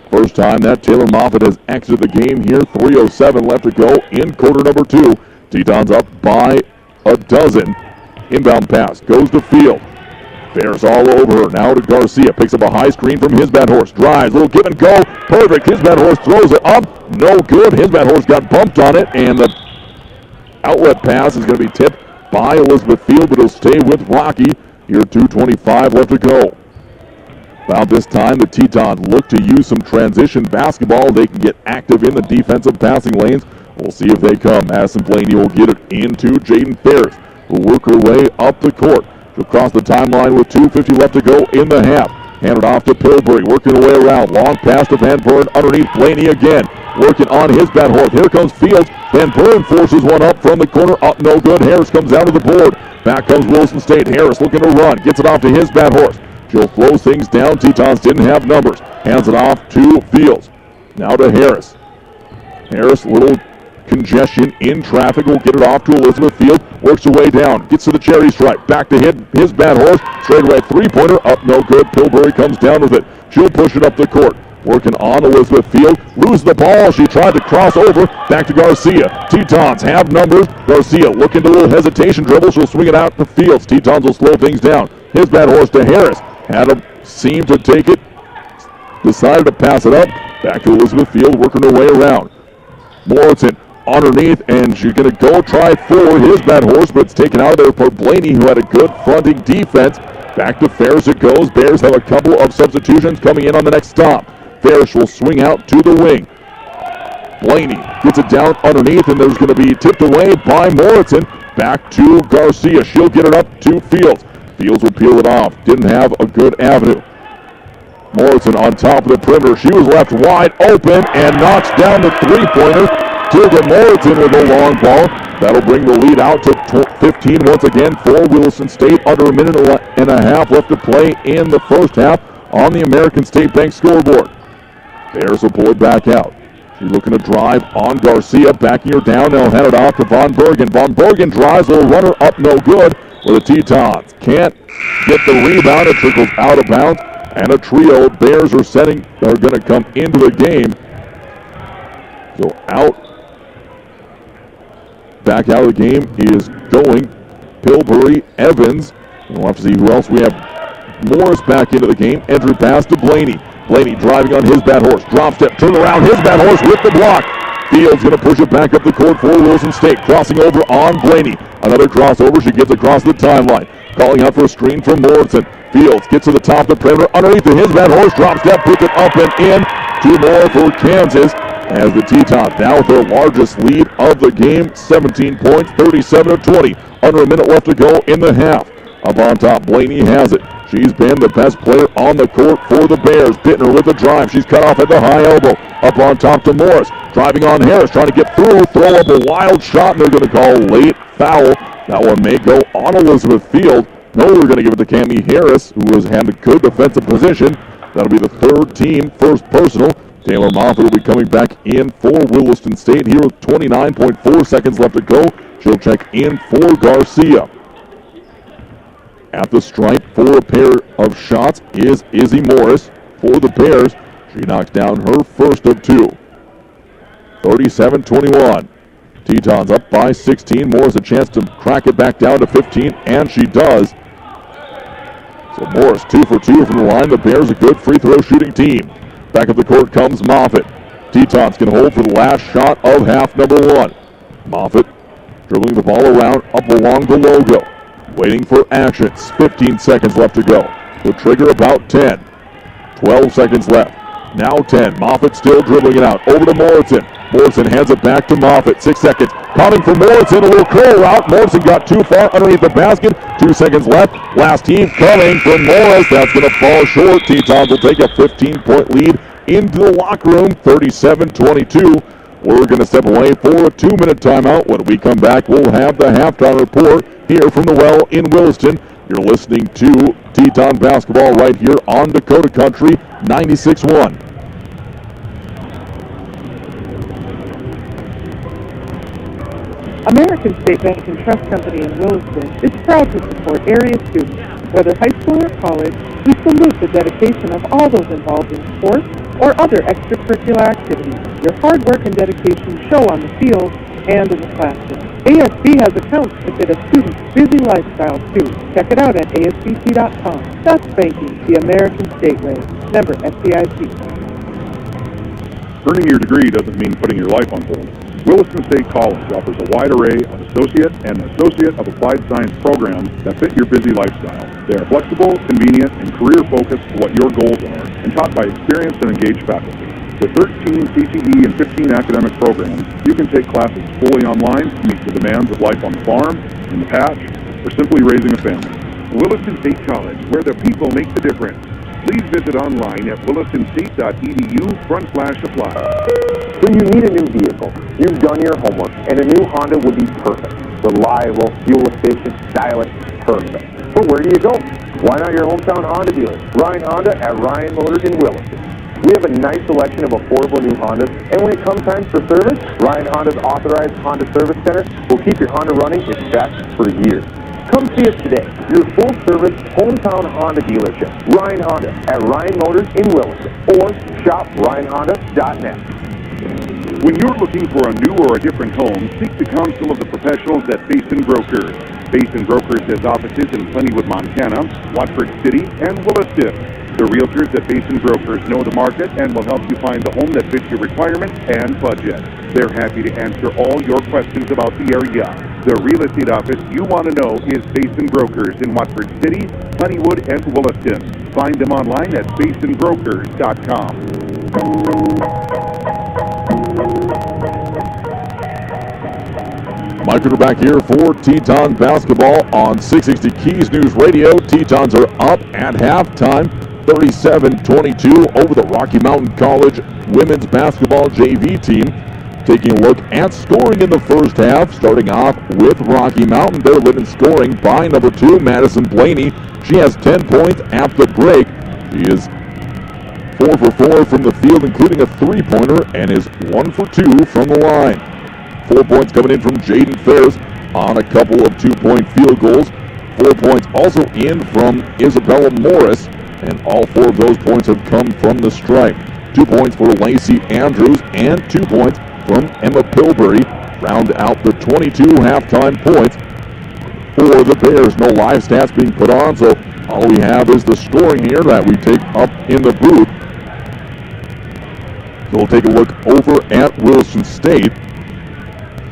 First time that Taylor Moffitt has exited the game here. 3:07 left to go in quarter number 2. Tetons up by a dozen. Inbound pass goes to Field. Bears all over her. Now to Garcia. Picks up a high screen from his bad horse. Drives. Little give and go. Perfect. His bad horse throws it up. No good. His bad horse got bumped on it. And the outlet pass is going to be tipped by Elizabeth Field, but it'll stay with Rocky. Here 2:25 left to go. About this time, the Tetons look to use some transition basketball. They can get active in the defensive passing lanes. We'll see if they come. Madison Blaney will get it into Jaden Ferris. will work her way up the court. She'll cross the timeline with 2:50 left to go in the half. Hand it off to Pillbury, working her way around. Long pass to Van Buren underneath Blaney again. Working on his bat horse. Here comes Fields. Van Buren forces one up from the corner. Up no good. Harris comes out of the board. Back comes Williston State. Harris looking to run. Gets it off to his bat horse. She'll slow things down. Tetons didn't have numbers. Hands it off to Fields. Now to Harris. Harris, little congestion in traffic, will get it off to Elizabeth Field. Works her way down. Gets to the cherry stripe. Back to his bat horse. Straight away three-pointer. Up no good. Pillbury comes down with it. She'll push it up the court. Working on Elizabeth Field. Loses the ball. She tried to cross over. Back to Garcia. Tetons have numbers. Garcia looking to a little hesitation dribble. She'll swing it out to Fields. Tetons will slow things down. His bat horse to Harris. Had him seem to take it. Decided to pass it up. Back to Elizabeth Field. Working her way around. Morrison underneath, and she's going to go try for his bat horse, but it's taken out of there for Blaney, who had a good fronting defense. Back to Ferris it goes. Bears have a couple of substitutions coming in on the next stop. Ferris will swing out to the wing. Blaney gets it down underneath, and there's going to be tipped away by Morrison. Back to Garcia. She'll get it up to Fields. Fields will peel it off. Didn't have a good avenue. Morrison on top of the perimeter. She was left wide open and knocks down the three-pointer. Tilda Morrison with a long ball. That'll bring the lead out to 15 once again for Williston State. Under a minute and a half left to play in the first half on the American State Bank scoreboard. Bears will pull it back out. She's looking to drive on Garcia, backing her down. Now hand it off to Von Bergen. Von Bergen drives, little runner up, no good. For the Tetons. Can't get the rebound. It trickles out of bounds. And a trio Bears are going to come into the game. So back out of the game is going Pillbury, Evans. We'll have to see who else we have. Morris back into the game. Entry pass to Blaney. Blaney driving on his bat horse. Drop step, turn around, his bat horse with the block. Fields going to push it back up the court for Williston State. Crossing over on Blaney. Another crossover. She gets across the timeline. Calling out for a screen from Morrison. Fields gets to the top of the perimeter. Underneath his bat horse. Drop step, puts it up and in. Two more for Kansas. As the Tetons now with their largest lead of the game. 17 points, 37-20. Under a minute left to go in the half. Up on top, Blaney has it. She's been the best player on the court for the Bears. Bittner with the drive. She's cut off at the high elbow. Up on top to Morris. Driving on Harris. Trying to get through. Throw up a wild shot. And they're going to call late foul. That one may go on Elizabeth Field. No, we're going to give it to Cammie Harris, who has had a good defensive position. That'll be the third team, first personal. Taylor Moffitt will be coming back in for Williston State here with 29.4 seconds left to go. She'll check in for Garcia. At the stripe for a pair of shots is Izzy Morris for the Bears. She knocks down her first of two. 37-21. Tetons up by 16. Morris a chance to crack it back down to 15, and she does. So Morris 2 for 2 from the line. The Bears a good free throw shooting team. Back up the court comes Moffitt. Tetons can hold for the last shot of half number one. Moffitt dribbling the ball around up along the logo. Waiting for action. 15 seconds left to go. The trigger about 10. 12 seconds left. Now 10. Moffitt still dribbling it out. Over to Morrison. Morrison hands it back to Moffitt. 6 seconds. Coming for Morrison. A little curl route. Morrison got too far underneath the basket. 2 seconds left. Last team coming from Morris. That's going to fall short. Tetons will take a 15-point lead into the locker room. 37-22. We're going to step away for a 2-minute timeout. When we come back, we'll have the halftime report here from the Well in Williston. You're listening to Teton Basketball right here on Dakota Country 96.1. American State Bank and Trust Company in Williston is proud to support area students. Whether high school or college, we salute the dedication of all those involved in sports or other extracurricular activities. Your hard work and dedication show on the field and in the classroom. ASB has accounts to fit a student's busy lifestyle too. Check it out at asbc.com. That's banking the American State way. Member FDIC. Earning your degree doesn't mean putting your life on hold. Williston State College offers a wide array of associate and associate of applied science programs that fit your busy lifestyle. They are flexible, convenient, and career-focused to what your goals are, and taught by experienced and engaged faculty. With 13 CTE and 15 academic programs, you can take classes fully online to meet the demands of life on the farm, in the patch, or simply raising a family. Williston State College, where the people make the difference. Please visit online at wilistonstate.edu/apply. When you need a new vehicle, you've done your homework, and a new Honda would be perfect. Reliable, fuel efficient, stylish, perfect. But where do you go? Why not your hometown Honda dealer, Ryan Honda at Ryan Motors in Williston. We have a nice selection of affordable new Hondas, and when it comes time for service, Ryan Honda's authorized Honda Service Center will keep your Honda running its best for years. Come see us today, your full-service hometown Honda dealership, Ryan Honda at Ryan Motors in Williston, or shop RyanHonda.net. When you're looking for a new or a different home, seek the counsel of the professionals at Basin Brokers. Basin Brokers has offices in Plentywood, Montana, Watford City, and Williston. The realtors at Basin Brokers know the market and will help you find the home that fits your requirements and budget. They're happy to answer all your questions about the area. The real estate office you want to know is Basin Brokers in Watford City, Plentywood, and Williston. Find them online at basinbrokers.com. Mike Ritter back here for Teton basketball on 660 Keys News Radio. Tetons are up at halftime, 37-22 over the Rocky Mountain College women's basketball JV team. Taking a look at scoring in the first half, starting off with Rocky Mountain. They're leading scoring by number 2, Madison Blaney. She has 10 points at the break. She is 4 for 4 from the field, including a three-pointer, and is 1 for 2 from the line. 4 points coming in from Jaden Ferris on a couple of two-point field goals. 4 points also in from Isabella Morris, and all 4 of those points have come from the stripe. 2 points for Lacey Andrews and 2 points from Emma Pilbury round out the 22 halftime points for the Bears. No live stats being put on, so all we have is the scoring here that we take up in the booth. So we'll take a look over at Williston State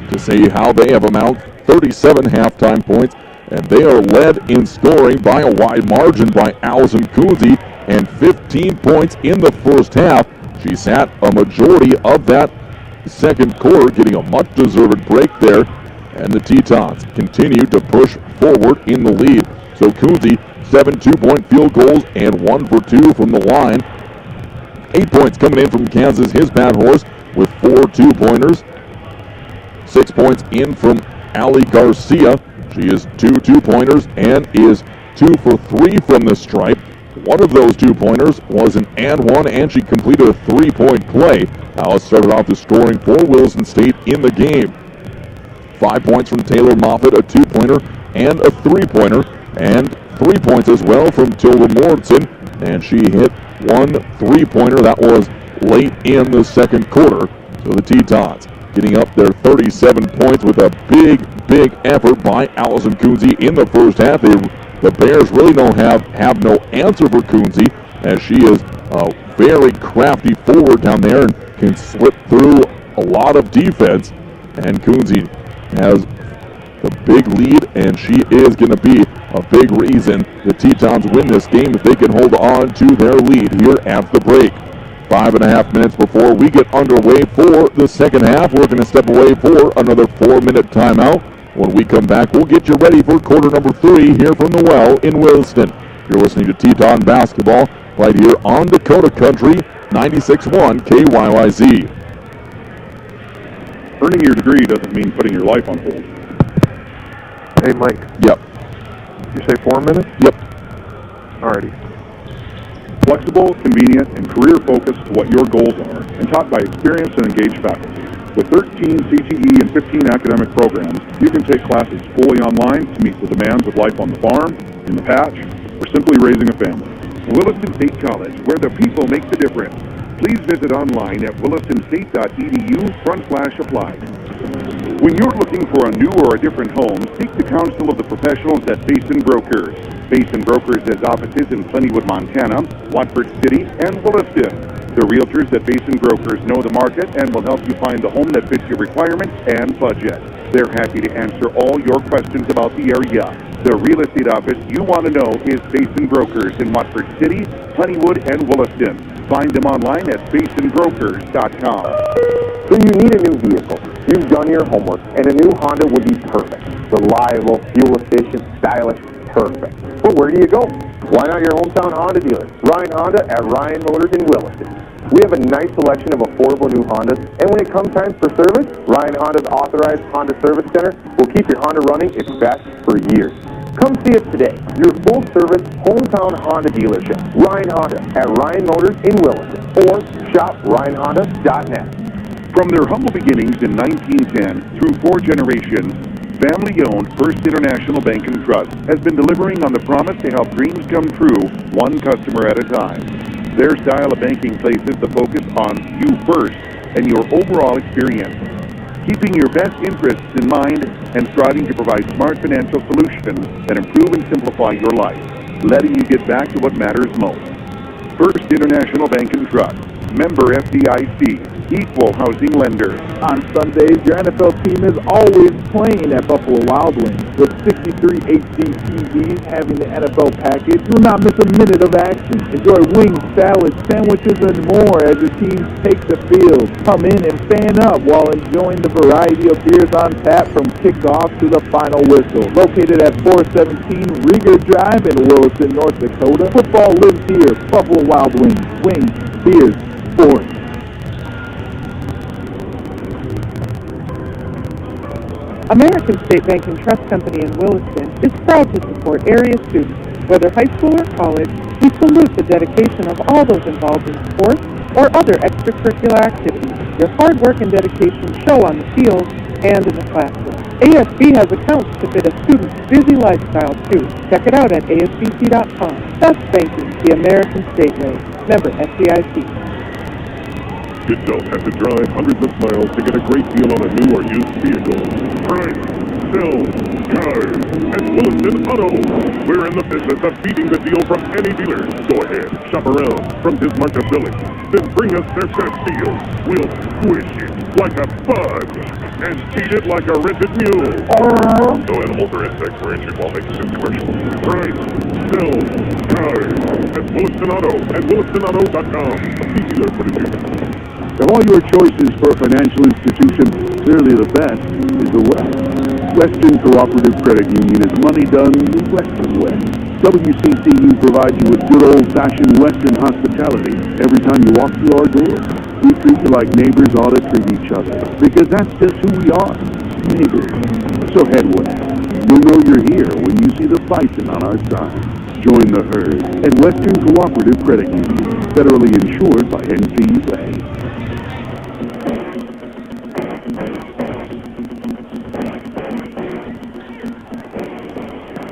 to see how they have amassed 37 halftime points, and they are led in scoring by a wide margin by Allison Coonsey, and 15 points in the first half. She sat a majority of that second quarter, getting a much-deserved break there, and the Tetons continue to push forward in the lead. So Coonsey, 7 two-point field goals and 1 for 2 from the line. 8 points coming in from Kansas, his bad horse, with 4 two-pointers. 6 points in from Allie Garcia. She is 2 two-pointers and is 2 for 3 from the stripe. One of those two-pointers was an and one, and she completed a three-point play. Alice started off the scoring for Williston State in the game. 5 points from Taylor Moffitt, a two-pointer and a three-pointer, and 3 points as well from Tilda Morrison, and she hit 1 three-pointer. That was late in the second quarter. So the Tetons getting up their 37 points with a big effort by Allison Coonsey in the first half. The Bears really don't have no answer for Coonsey, as she is a very crafty forward down there and can slip through a lot of defense. And Coonsey has the big lead, and she is going to be a big reason the Tetons win this game if they can hold on to their lead here at the break. 5.5 minutes before we get underway for the second half. We're going to step away for another 4-minute timeout. When we come back, we'll get you ready for quarter number 3 here from the Well in Williston. You're listening to Teton Basketball right here on Dakota Country, 96.1 KYYZ. Earning your degree doesn't mean putting your life on hold. Hey, Mike. Yep. You say 4 minutes? Yep. Alrighty. Flexible, convenient, and career-focused to what your goals are, and taught by experienced and engaged faculty. With 13 CTE and 15 academic programs, you can take classes fully online to meet the demands of life on the farm, in the patch, or simply raising a family. Williston State College, where the people make the difference. Please visit online at wilistonstate.edu/apply. When you're looking for a new or a different home, seek the counsel of the professionals at Basin Brokers. Basin Brokers has offices in Plentywood, Montana, Watford City, and Williston. The realtors at Basin Brokers know the market and will help you find the home that fits your requirements and budget. They're happy to answer all your questions about the area. The real estate office you want to know is Basin Brokers in Watford City, Plentywood, and Williston. Find them online at basinbrokers.com. When you need a new vehicle, You've done your homework, and a new Honda would be perfect. Reliable, fuel-efficient, stylish, perfect. But where do you go? Why not your hometown Honda dealer, Ryan Honda at Ryan Motors in Williston. We have a nice selection of affordable new Hondas, and when it comes time for service, Ryan Honda's authorized Honda Service Center will keep your Honda running its best for years. Come see us today, your full-service hometown Honda dealership, Ryan Honda at Ryan Motors in Williston, or shop RyanHonda.net. From their humble beginnings in 1910 through 4 generations, family-owned First International Bank and Trust has been delivering on the promise to help dreams come true one customer at a time. Their style of banking places the focus on you first and your overall experience, keeping your best interests in mind and striving to provide smart financial solutions that improve and simplify your life, letting you get back to what matters most. First International Bank and Trust, member FDIC, equal housing lender. On Sundays, your NFL team is always playing at Buffalo Wild Wings. With 63 HD TVs having the NFL package, you will not miss a minute of action. Enjoy wings, salads, sandwiches, and more as your teams take the field. Come in and fan up while enjoying the variety of beers on tap from kickoff to the final whistle. Located at 417 Rieger Drive in Williston, North Dakota, football lives here. Buffalo Wild Wings. Wings, beers, sports. American State Bank and Trust Company in Williston is proud to support area students. Whether high school or college, we salute the dedication of all those involved in sports or other extracurricular activities. Your hard work and dedication show on the field and in the classroom. ASB has accounts to fit a student's busy lifestyle too. Check it out at asbc.com. That's banking the American State way. Member FDIC. You don't have to drive hundreds of miles to get a great deal on a new or used vehicle. Price, sell, cars, at Williston Auto. We're in the business of beating the deal from any dealer. Go ahead, shop around from Bismarck to Village. Then bring us their best deal. We'll squish it like a bug and beat it like a rented mule. Go ahead, hold your insects for injured while making this commercial. Price, sell, cars, at Williston Auto at WillistonAuto.com. A key dealer for the dealer. Of all your choices for a financial institution, clearly the best is the West. Western Cooperative Credit Union is money done the Western way. WCCU provides you with good old-fashioned Western hospitality every time you walk through our doors. We treat you like neighbors ought to treat each other, because that's just who we are, neighbors. So head west. You'll know you're here when you see the bison on our side. Join the herd at Western Cooperative Credit Union, federally insured by NCUA.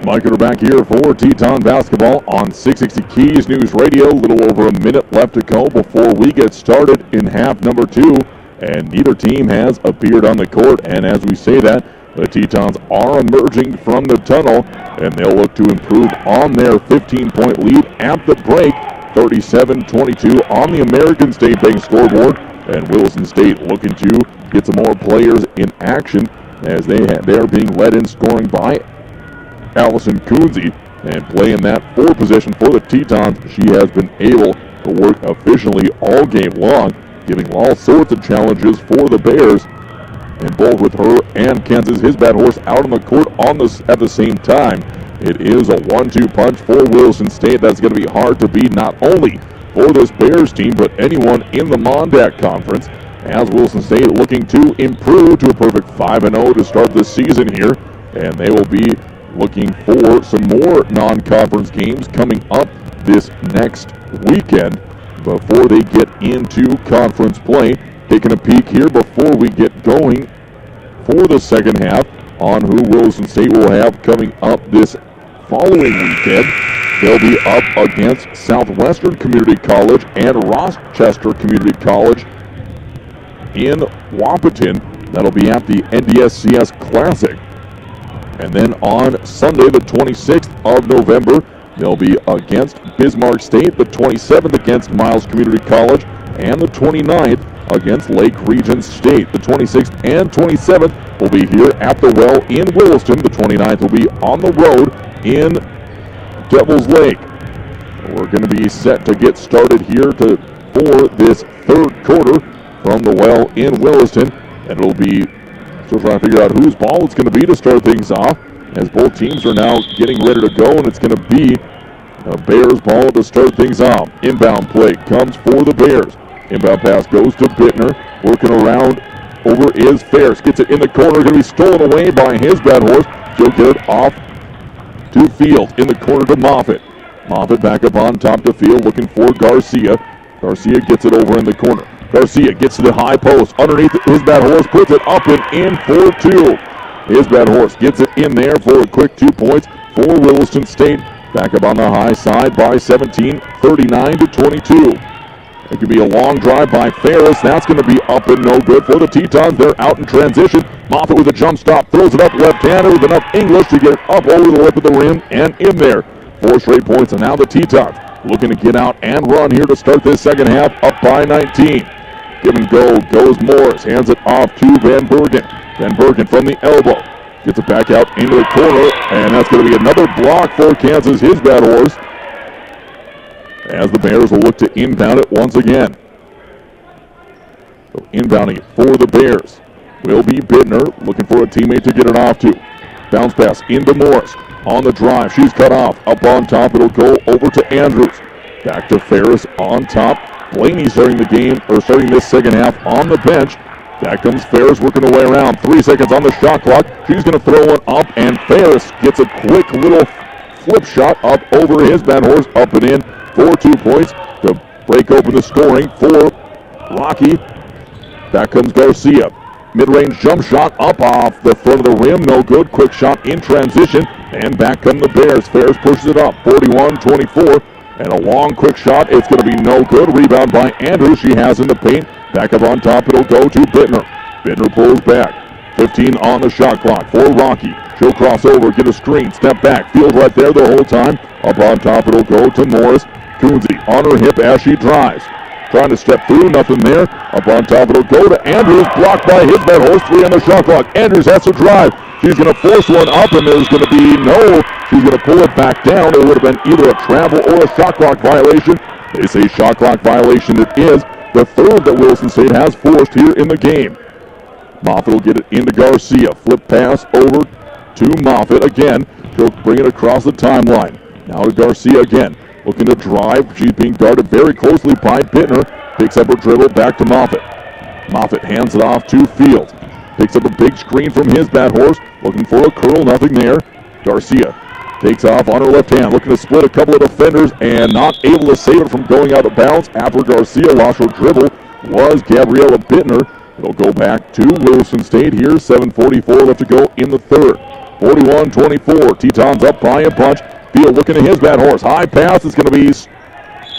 Mike and we're back here for Teton Basketball on 660 Keys News Radio. A little over a minute left to go before we get started in half number 2. And neither team has appeared on the court. And as we say that, the Tetons are emerging from the tunnel. And they'll look to improve on their 15-point lead at the break. 37-22 on the American State Bank scoreboard. And Williston State looking to get some more players in action as they are being led in scoring by Allison Coonsey, and playing that 4 position for the Tetons. She has been able to work efficiently all game long, giving all sorts of challenges for the Bears. And both with her and Kansas, his bad horse, out on the court at the same time. It is a 1-2 punch for Williston State. That's going to be hard to beat, not only for this Bears team, but anyone in the Mondac Conference, as Williston State looking to improve to a perfect 5-0 to start the season here. And they will be looking for some more non-conference games coming up this next weekend before they get into conference play. Taking a peek here before we get going for the second half on who Williston State will have coming up this following weekend. They'll be up against Southwestern Community College and Rochester Community College in Wahpeton. That'll be at the NDSCS Classic. And then on Sunday, the 26th of November, they'll be against Bismarck State, the 27th against Miles Community College, and the 29th against Lake Region State. The 26th and 27th will be here at the Well in Williston. The 29th will be on the road in Devil's Lake. We're going to be set to get started here for this third quarter from the Well in Williston. And it'll be So trying to figure out whose ball it's going to be to start things off, as both teams are now getting ready to go, and it's going to be a Bears ball to start things off. Inbound play comes for the Bears. Inbound pass goes to Bittner. Working around over is Ferris. Gets it in the corner. Going to be stolen away by his bad horse. She'll get it off to Field. In the corner to Moffitt. Moffitt back up on top to Field looking for Garcia. Garcia gets it over in the corner. Garcia gets to the high post. Underneath his bad horse. Puts it up and in for two. His bad horse gets it in there for a quick 2 points for Williston State. Back up on the high side by 17, 39-22. It could be a long drive by Ferris. That's going to be up and no good for the Tetons. They're out in transition. Moffitt with a jump stop. Throws it up left-handed with enough English to get it up over the lip of the rim and in there. 4 straight points, and now the Tetons looking to get out and run here to start this second half, up by 19. Give and go goes Morris. Hands it off to Van Bergen. Van Bergen from the elbow. Gets it back out into the corner, and that's going to be another block for Kansas, his bad horse, as the Bears will look to inbound it once again. So inbounding for the Bears will be Bittner, looking for a teammate to get it off to. Bounce pass into Morris. On the drive, she's cut off. Up on top, it'll go over to Andrews. Back to Ferris on top. Blaney starting the game, or starting this second half on the bench. Back comes Ferris working her way around. 3 seconds on the shot clock. She's going to throw one up, and Ferris gets a quick little flip shot up over his bad horse, up and in for 2 points to break open the scoring for Rocky. Back comes Garcia. Mid-range jump shot up off the front of the rim. No good. Quick shot in transition, and back come the Bears. Ferris pushes it up. 41-24. And a long quick shot. It's going to be no good. Rebound by Andrews. She has in the paint. Back up on top. It'll go to Bittner. Bittner pulls back. 15 on the shot clock for Rocky. She'll cross over, get a screen, step back. Field right there the whole time. Up on top. It'll go to Morris. Coonsey on her hip as she drives. Trying to step through. Nothing there. Up on top. It'll go to Andrews. Blocked by his bad horse. 3 on the shot clock. Andrews has to drive. She's going to force one up, and there's going to be no. She's going to pull it back down. It would have been either a travel or a shot clock violation. They say shot clock violation it is. The third that Williston State has forced here in the game. Moffitt will get it into Garcia. Flip pass over to Moffitt again. She'll bring it across the timeline. Now to Garcia again. Looking to drive. She's being guarded very closely by Bittner. Picks up her dribble back to Moffitt. Moffitt hands it off to Fields. Picks up a big screen from his bad horse. Looking for a curl. Nothing there. Garcia takes off on her left hand. Looking to split a couple of defenders and not able to save it from going out of bounds. After Garcia lost her dribble was Gabriella Bittner. It'll go back to Williston State here. 7:44 left to go in the third. 41-24. Tetons up by a bunch. Field looking at his bad horse. High pass is going to be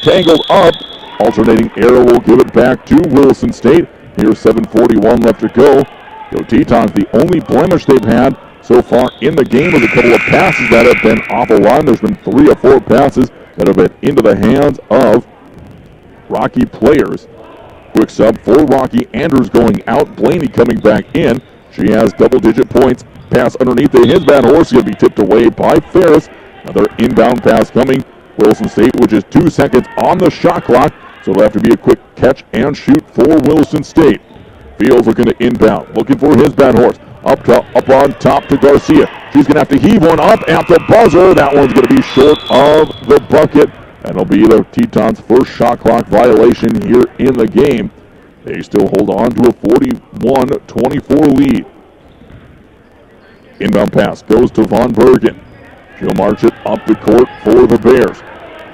tangled up. Alternating error will give it back to Williston State. Here's 7:41 left to go. So Tetons, the only blemish they've had so far in the game is a couple of passes that have been off the line. There's been 3 or 4 passes that have been into the hands of Rocky players. Quick sub for Rocky. Andrews going out. Blaney coming back in. She has double-digit points. Pass underneath his bad horse. Going to be tipped away by Ferris. Another inbound pass coming. Williston State with just 2 seconds on the shot clock. So it'll have to be a quick catch and shoot for Williston State. Fields looking to inbound. Looking for his bad horse. Up on top to Garcia. She's going to have to heave one up at the buzzer. That one's going to be short of the bucket. And it'll be the Tetons' first shot clock violation here in the game. They still hold on to a 41-24 lead. Inbound pass goes to Von Bergen. She'll march it up the court for the Bears.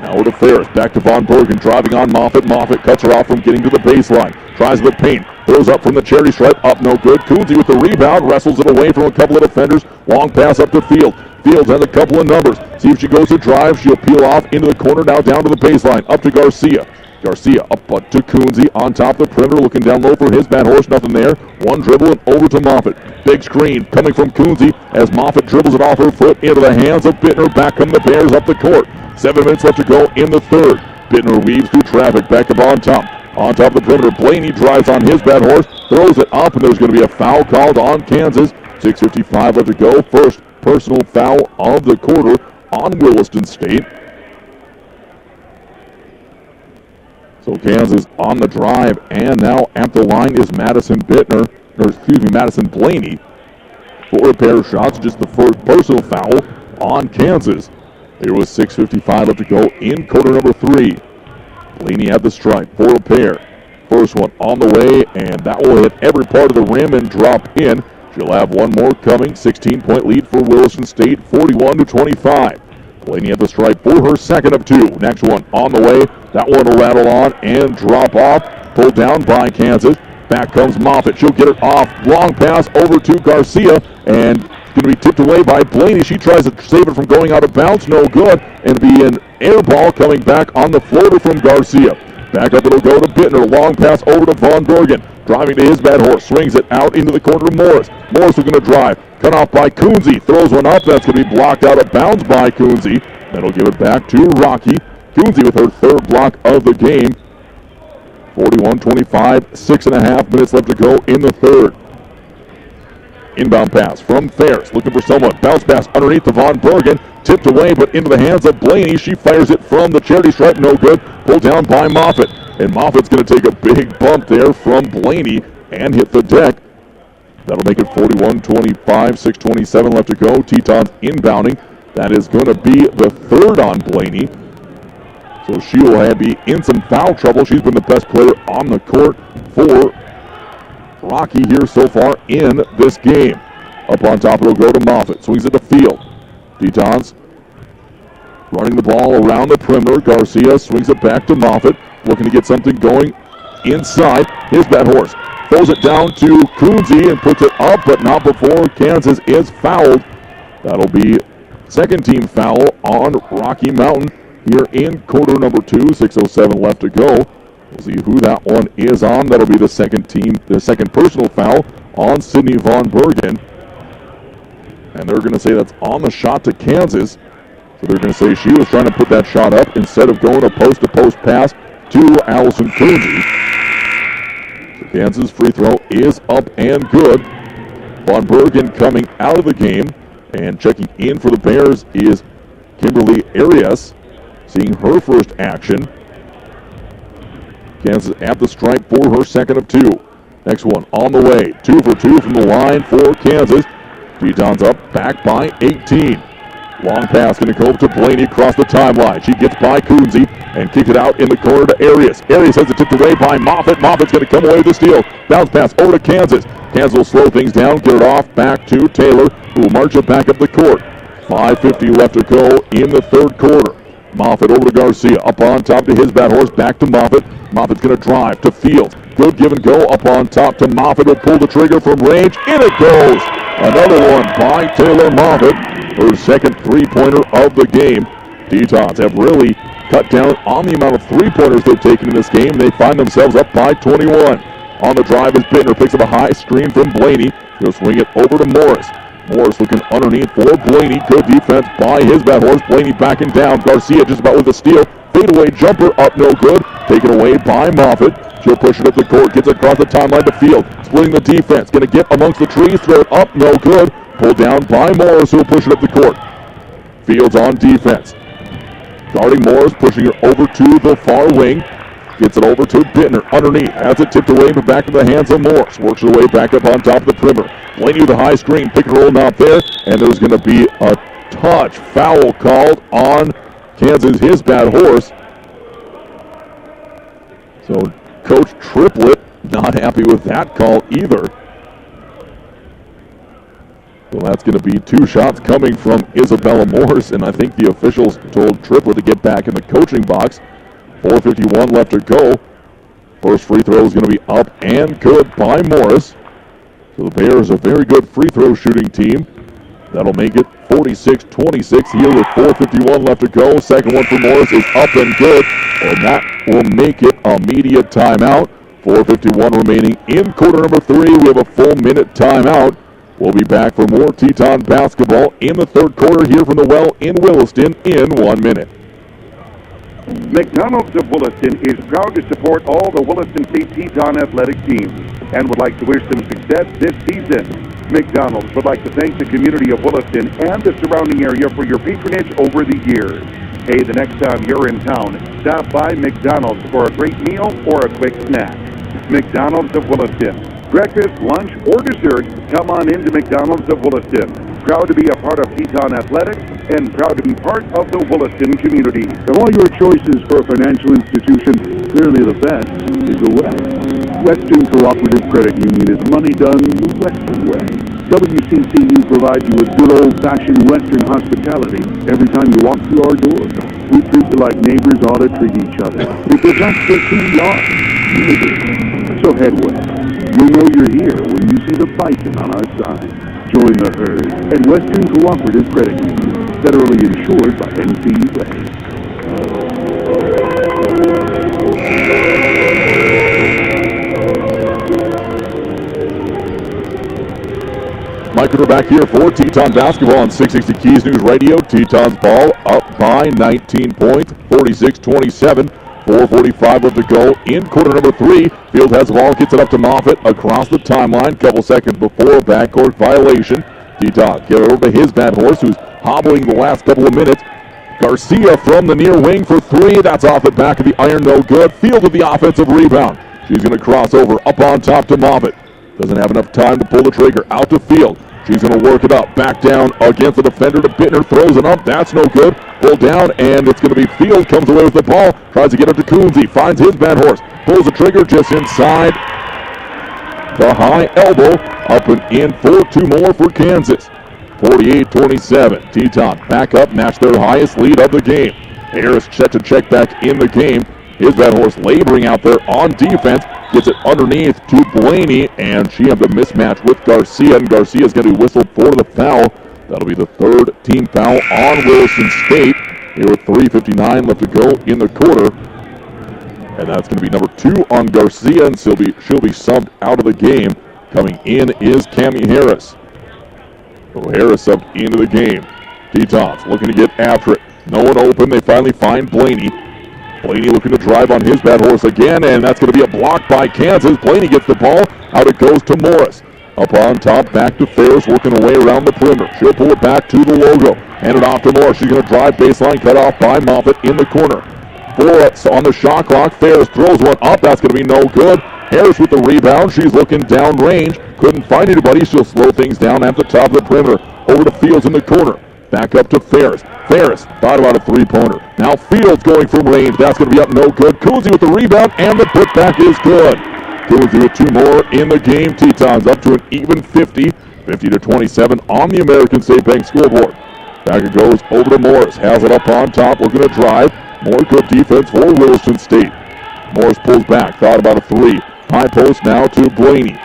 Now to Ferris. Back to Von Bergen. Driving on Moffitt. Moffitt cuts her off from getting to the baseline. Tries the paint. Throws up from the charity stripe. Up no good. Coonsey with the rebound. Wrestles it away from a couple of defenders. Long pass up to Field. Fields has a couple of numbers. See if she goes to drive. She'll peel off into the corner. Now down to the baseline. Up to Garcia. Garcia up to Coonsey on top of the perimeter. Looking down low for his bad horse. Nothing there. One dribble and over to Moffitt. Big screen coming from Coonsey as Moffitt dribbles it off her foot into the hands of Bittner. Back come the Bears up the court. 7 minutes left to go in the third. Bittner weaves through traffic. Back up on top. On top of the perimeter. Blaney drives on his bad horse. Throws it up, and there's going to be a foul called on Kansas. 6:55 left to go. First personal foul of the quarter on Williston State. So Kansas on the drive, and now at the line is Madison Bittner. Madison Blaney for a pair of shots, just the first personal foul on Kansas. There was 6:55 left to go in quarter number 3. Blaney at the strike for a pair. First one on the way, and that will hit every part of the rim and drop in. She'll have one more coming. 16-point lead for Williston State, 41-25. Blaney at the strike for her second of 2. Next one on the way. That one will rattle on and drop off. Pulled down by Kansas. Back comes Moffitt. She'll get it off. Long pass over to Garcia, and it's going to be tipped away by Blaney. She tries to save it from going out of bounds. No good. And it'll be an air ball coming back on the floater from Garcia. Back up it'll go to Bittner. Long pass over to Von Bergen. Driving to his bad horse. Swings it out into the corner to Morris. Morris is going to drive. Cut off by Coonsey. Throws one up. That's going to be blocked out of bounds by Coonsey. That'll give it back to Rocky. Coonsey with her third block of the game. 41-25, 6.5 minutes left to go in the third. Inbound pass from Ferris, looking for someone. Bounce pass underneath to Von Bergen. Tipped away, but into the hands of Blaney. She fires it from the charity stripe, no good. Pulled down by Moffitt. And Moffitt's going to take a big bump there from Blaney and hit the deck. That'll make it 41-25, 6:27 left to go. Tetons inbounding. That is going to be the third on Blaney. So she will be in some foul trouble. She's been the best player on the court for Rocky here so far in this game. Up on top, it'll go to Moffitt. Swings it to Field. Tetons running the ball around the perimeter. Garcia swings it back to Moffitt. Looking to get something going inside. His bad horse throws it down to Coonsey and puts it up, but not before Kansas is fouled. That'll be second team foul on Rocky Mountain here in quarter number 2, 6:07 left to go. We'll see who that one is on. That'll be the second personal foul on Sydney Von Bergen. And they're going to say that's on the shot to Kansas. So they're going to say she was trying to put that shot up instead of going a post-to-post pass to Allison Coonsey. So Kansas' free throw is up and good. Von Bergen coming out of the game, and checking in for the Bears is Kimberly Arias, seeing her first action. Kansas at the stripe for her second of 2. Next one on the way. 2 for 2 from the line for Kansas. Tetons up, back by 18. Long pass going to go to Blaney across the timeline. She gets by Coonsey and kicks it out in the corner to Arias. Arias has it tipped away by Moffitt. Moffitt's going to come away with the steal. Bounce pass over to Kansas. Kansas will slow things down, get it off back to Taylor, who will march it back up the court. 5:50 left to go in the third quarter. Moffitt over to Garcia. Up on top to his bad horse. Back to Moffitt. Moffitt's going to drive to Fields. Good give and go up on top to Moffitt. Will pull the trigger from range. In it goes. Another one by Taylor Moffitt. Her second three-pointer of the game. Tetons have really cut down on the amount of three-pointers they've taken in this game. They find themselves up by 21. On the drive is Bittner. Picks up a high screen from Blaney. He'll swing it over to Morris. Morris looking underneath for Blaney. Good defense by his bad horse. Blaney backing down. Garcia just about with a steal. Fadeaway jumper up, no good. Taken away by Moffitt. She'll push it up the court. Gets it across the timeline to Field. Splitting the defense. Going to get amongst the trees. Throw it up, no good. Pulled down by Morris, who will push it up the court. Fields on defense. Guarding Morris, pushing her over to the far wing. Gets it over to Bittner underneath. Has it tipped away, but back to the hands of Morris. Works her way back up on top of the perimeter. Blaney with a high screen. Pick and roll not there. And there's going to be a touch foul called on Kansas, his bad horse. So Coach Triplett not happy with that call either. So that's going to be 2 shots coming from Isabella Morris. And I think the officials told Triplett to get back in the coaching box. 4:51 left to go. First free throw is going to be up and good by Morris. So the Bears a very good free throw shooting team. That'll make it 46-26 here with 4:51 left to go. Second one for Morris is up and good. And that will make it a media timeout. 4:51 remaining in quarter number 3. We have a full minute timeout. We'll be back for more Teton basketball in the third quarter here from the Well in Williston in 1 minute. McDonald's of Williston is proud to support all the Williston State Teton athletic teams and would like to wish them success this season. McDonald's would like to thank the community of Williston and the surrounding area for your patronage over the years. Hey, the next time you're in town, stop by McDonald's for a great meal or a quick snack. McDonald's of Williston, Breakfast, lunch, or dessert, come on into McDonald's of Williston. Proud to be a part of Teton Athletics and proud to be part of the Williston community. Of all your choices for a financial institution, clearly the best is the West. Western Cooperative Credit Union is money done the Western way. WCCU provides you with good old-fashioned Western hospitality every time you walk through our doors. We treat you like neighbors ought to treat each other, because that's just who we are. So head west. You'll know you're here when you see the bison on our side. Join the herd at Western Cooperative Credit Union, federally insured by NCUA. Mike Cooper back here for Teton basketball on 660 Keys News Radio. Teton's ball up by 19 points, 46-27. 4:45 left to go in quarter number 3. Field has the ball, gets it up to Moffitt across the timeline. Couple seconds before a backcourt violation. Teton get it over to his bad horse, who's hobbling the last couple of minutes. Garcia from the near wing for 3. That's off the back of the iron, no good. Field with the offensive rebound. She's going to cross over up on top to Moffitt. Doesn't have enough time to pull the trigger. Out to Field. She's going to work it up. Back down against the defender to Bittner. Throws it up. That's no good. Pulled down, and it's going to be Field. Comes away with the ball. Tries to get it to Coonsey. Finds his bad horse. Pulls the trigger just inside the high elbow. Up and in for 2 more for Kansas. 48-27. Teton back up. Match their highest lead of the game. Harris set to check back in the game. His bad horse laboring out there on defense. Gets it underneath to Blaney, and she had the mismatch with Garcia, and Garcia's going to be whistled for the foul. That'll be the 3rd team foul on Williston State. Here with 3:59 left to go in the quarter. And that's going to be number 2 on Garcia, and she'll be subbed out of the game. Coming in is Cammie Harris. So Harris subbed into the game. Tetons looking to get after it. No one open. They finally find Blaney. Blaney looking to drive on his bad horse again, and that's going to be a block by Kansas. Blaney gets the ball. Out it goes to Morris. Up on top, back to Ferris, working her way around the perimeter. She'll pull it back to the logo. Hand it off to Morris. She's going to drive baseline, cut off by Moffitt in the corner. Forrest on the shot clock. Ferris throws one up. That's going to be no good. Harris with the rebound. She's looking down range. Couldn't find anybody. She'll slow things down at the top of the perimeter. Over to Fields in the corner. Back up to Ferris. Ferris thought about a 3-pointer. Now Fields going from range. That's going to be up no good. Coonsey with the rebound, and the putback is good. Coonsey with 2 more in the game. Tetons up to an even 50. 50-27 on the American State Bank scoreboard. Back it goes over to Morris. Has it up on top. Looking to drive. More good defense for Williston State. Morris pulls back. Thought about a 3. High post now to Blaney.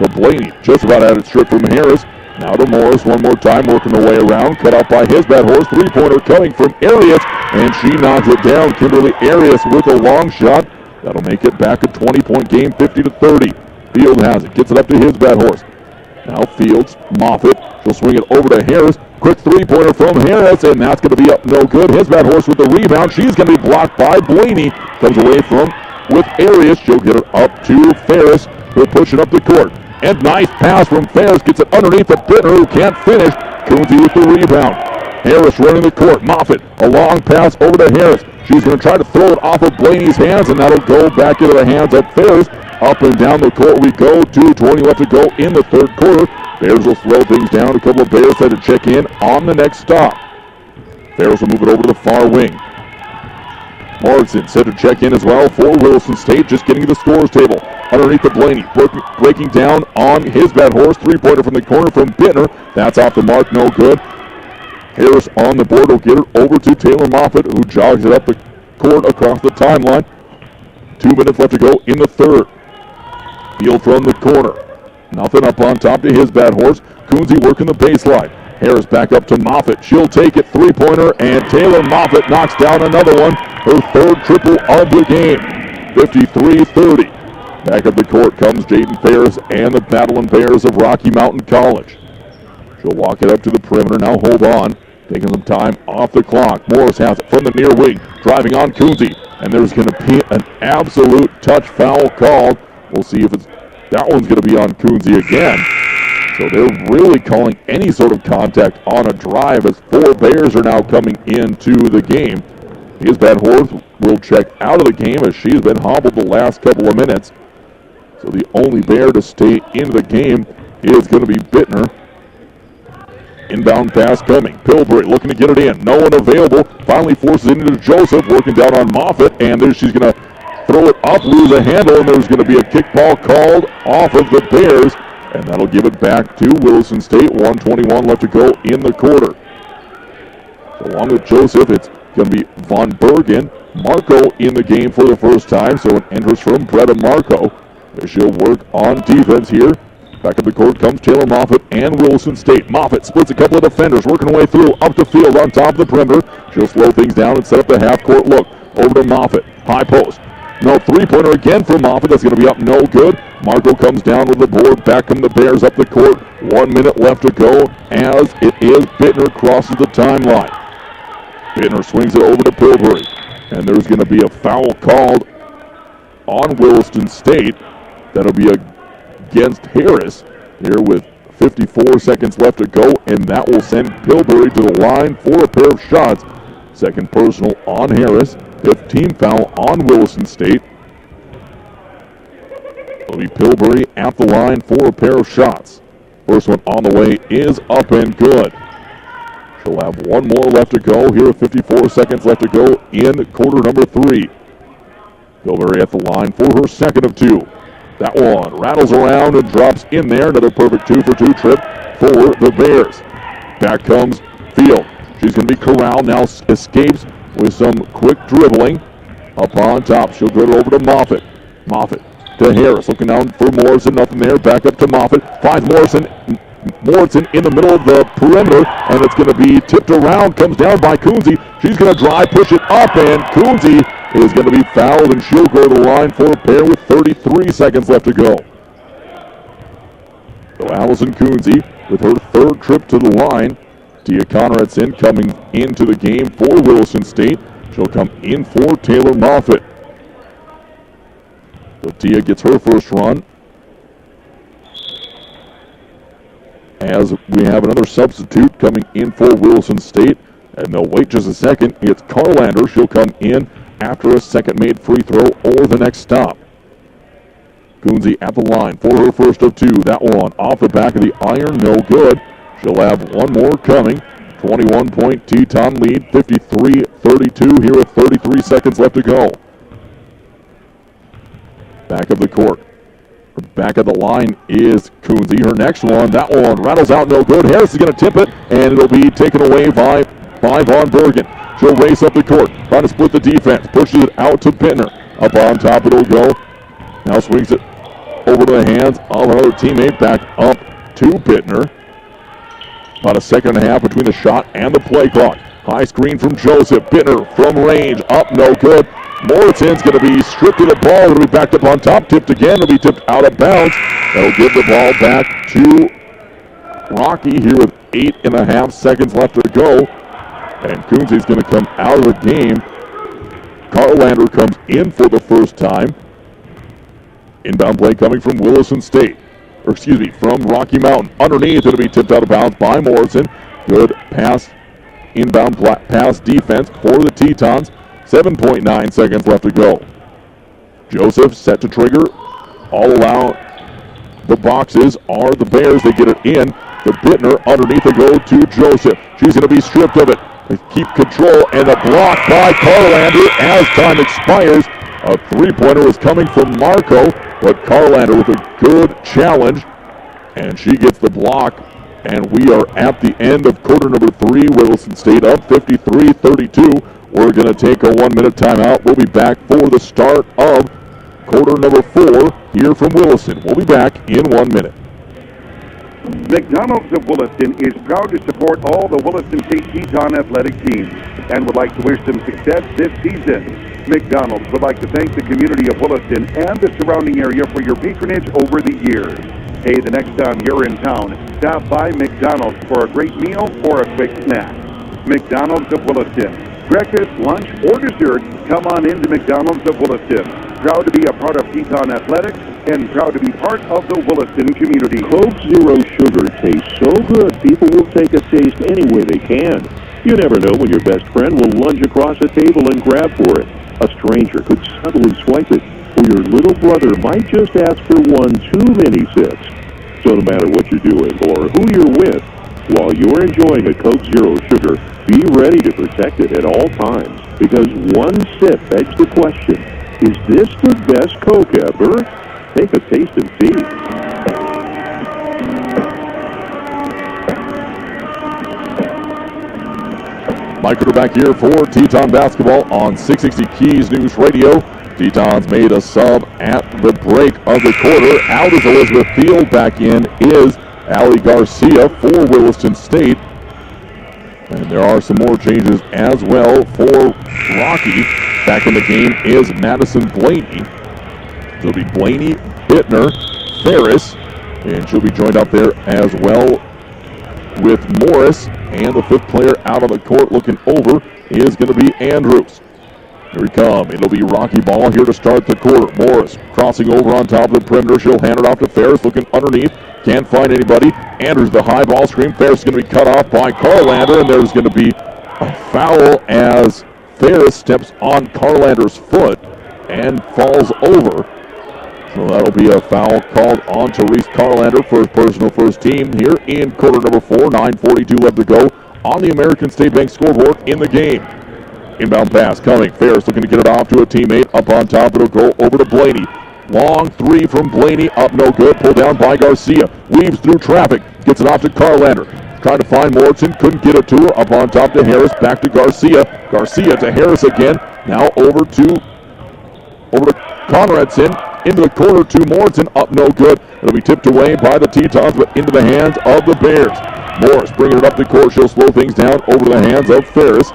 So Blaney just about had it stripped from Harris. Now to Morris one more time, working the way around. Cut out by his bad horse. 3-pointer coming from Arias, and she knocks it down. Kimberly Arias with a long shot. That'll make it back a 20-point game, 50-30. Field has it. Gets it up to his bad horse. Now Fields, Moffitt. She'll swing it over to Harris. Quick 3-pointer from Harris, and that's going to be up no good. His bad horse with the rebound. She's going to be blocked by Blaney. Comes away from with Arias. She'll get it up to Ferris. He'll push it up the court. And nice pass from Ferris. Gets it underneath the Bittner, who can't finish. Coonsey with the rebound. Harris running the court. Moffitt, a long pass over to Harris. She's going to try to throw it off of Blaney's hands, and that'll go back into the hands of Ferris. Up and down the court we go. 2:20 left to go in the 3rd quarter. Bears will slow things down. A couple of Bears had to check in on the next stop. Ferris will move it over to the far wing. Morrison set to check in as well for Williston State, just getting to the scores table. Underneath the Blaney, breaking down on his bad horse. 3-pointer from the corner from Bittner. That's off the mark, no good. Harris on the board will get it over to Taylor Moffitt, who jogs it up the court across the timeline. 2 minutes left to go in the 3rd. Field from the corner. Nothing up on top to his bad horse. Coonsey working the baseline. Harris back up to Moffitt. She'll take it. 3-pointer, and Taylor Moffitt knocks down another one. Her 3rd triple of the game. 53-30. Back up the court comes Jaden Ferris and the Battling Bears of Rocky Mountain College. She'll walk it up to the perimeter. Now hold on. Taking some time off the clock. Morris has it from the near wing. Driving on Coonsey. And there's going to be an absolute touch foul called. We'll see if that one's going to be on Coonsey again. So they're really calling any sort of contact on a drive as 4 Bears are now coming into the game. His bad horse will check out of the game as she's been hobbled the last couple of minutes. So the only Bear to stay in the game is going to be Bittner. Inbound pass coming. Pillbury looking to get it in. No one available. Finally forces it into Joseph, working down on Moffitt, and there she's going to throw it up, lose a handle, and there's going to be a kick ball called off of the Bears, and that'll give it back to Williston State. 1:21 left to go in the quarter. So along with Joseph, it's going to be Von Bergen. Marco in the game for the first time, so it enters from Bretta Marco. She'll work on defense here. Back up the court comes Taylor Moffitt and Williston State. Moffitt splits a couple of defenders, working her way through, up the field on top of the perimeter. She'll slow things down and set up the half-court look. Over to Moffitt. High post. No three-pointer again for Moffitt. That's going to be up no good. Marco comes down with the board. Back come the Bears up the court. 1 minute left to go as it is Bittner crosses the timeline. Bittner swings it over to Pillbury. And there's going to be a foul called on Williston State. That'll be against Harris here with 54 seconds left to go, and that will send Pillbury to the line for a pair of shots. Second personal on Harris. Fifth team foul on Williston State. It'll be Pillbury at the line for a pair of shots. First one on the way is up and good. She'll have one more left to go here with 54 seconds left to go in quarter number 3. Pillbury at the line for her second of 2. That one rattles around and drops in there. Another perfect 2-for-2 trip for the Bears. Back comes Field. She's going to be corralled now, escapes with some quick dribbling. Up on top, she'll get it over to Moffitt. Moffitt to Harris, looking down for Morrison, nothing there. Back up to Moffitt, finds Morrison in the middle of the perimeter, and it's going to be tipped around, comes down by Coonsey. She's going to drive, push it up, and Coonsey is going to be fouled, and she'll go to the line for a pair with 33 seconds left to go. So Allison Coonsey with her third trip to the line. Tia Conradson coming into the game for Williston State. She'll come in for Taylor Moffitt. So Tia gets her first run. As we have another substitute coming in for Williston State. And they'll wait just a second. It's Carlander. She'll come in after a second made free throw or the next stop. Coonsey at the line for her first of 2. That one off the back of the iron, no good. She'll have one more coming. 21-point Teton lead, 53-32 here with 33 seconds left to go. Back of the court. Back of the line is Coonsey. Her next one, that one rattles out, no good. Harris is going to tip it, and it'll be taken away by Von Bergen. She'll race up the court, trying to split the defense. Pushes it out to Bittner. Up on top it'll go. Now swings it over to the hands of another teammate. Back up to Bittner. About a second and a half between the shot and the play clock. High screen from Joseph. Bittner from range. Up, no good. Morrison's going to be stripped of the ball. It'll be backed up on top. Tipped again. It'll be tipped out of bounds. That'll give the ball back to Rocky here with 8.5 seconds left to go. And Coonsey's going to come out of the game. Carlander comes in for the first time. Inbound play coming from Williston State. From Rocky Mountain. Underneath, it'll be tipped out of bounds by Morrison. Good pass, inbound pass defense for the Tetons. 7.9 seconds left to go. Joseph set to trigger. All around the boxes are the Bears. They get it in. The Bittner underneath, they go to Joseph. She's going to be stripped of it. They keep control, and a block by Carlander as time expires. A three-pointer is coming from Marco, but Carlander with a good challenge, and she gets the block, and we are at the end of quarter number 3. Williston State up 53-32. We're going to take a 1-minute timeout. We'll be back for the start of quarter number 4 here from Williston. We'll be back in 1 minute. McDonald's of Williston is proud to support all the Williston State Teton athletic teams and would like to wish them success this season. McDonald's would like to thank the community of Williston and the surrounding area for your patronage over the years. Hey, the next time you're in town, stop by McDonald's for a great meal or a quick snack. McDonald's of Williston. Breakfast, lunch, or dessert, come on into McDonald's of Williston. Proud to be a part of Teton Athletics and proud to be part of the Williston community. Coke Zero Sugar tastes so good, people will take a taste any way they can. You never know when your best friend will lunge across a table and grab for it. A stranger could subtly swipe it. or your little brother might just ask for one too many sips. So no matter what you're doing or who you're with, while you're enjoying a Coke Zero Sugar, be ready to protect it at all times, because one sip begs the question, is this the best Coke ever? Take a taste and see. Mike Ritter back here for Teton Basketball on 660 Keys News Radio. Tetons made a sub at the break of the quarter. Out is Elizabeth Field. Back in is Allie Garcia for Williston State. And there are some more changes as well for Rocky. Back in the game is Madison Blaney. So it'll be Blaney, Bittner, Ferris, and she'll be joined up there as well with Morris. And the fifth player out on the court looking over is going to be Andrews. Here we come. It'll be Rocky ball here to start the quarter. Morris crossing over on top of the perimeter. She'll hand it off to Ferris, looking underneath. Can't find anybody. Andrews, the high ball screen. Ferris is going to be cut off by Carlander, and there's going to be a foul as Ferris steps on Carlander's foot and falls over. So that'll be a foul called on Therese Carlander for his personal first team here in quarter number 4. 9:42 left to go on the American State Bank scoreboard in the game. Inbound pass coming. Ferris looking to get it off to a teammate. Up on top, it'll go over to Blaney. Long three from Blaney. Up no good. Pulled down by Garcia. Weaves through traffic. Gets it off to Carlander. Trying to find Morrison. Couldn't get it to her. Up on top to Harris. Back to Garcia. Garcia to Harris again. Now over to Conradson. Into the corner to Morrison. Up no good. It'll be tipped away by the Tetons, but into the hands of the Bears. Morris bringing it up the court. She'll slow things down over the hands of Ferris.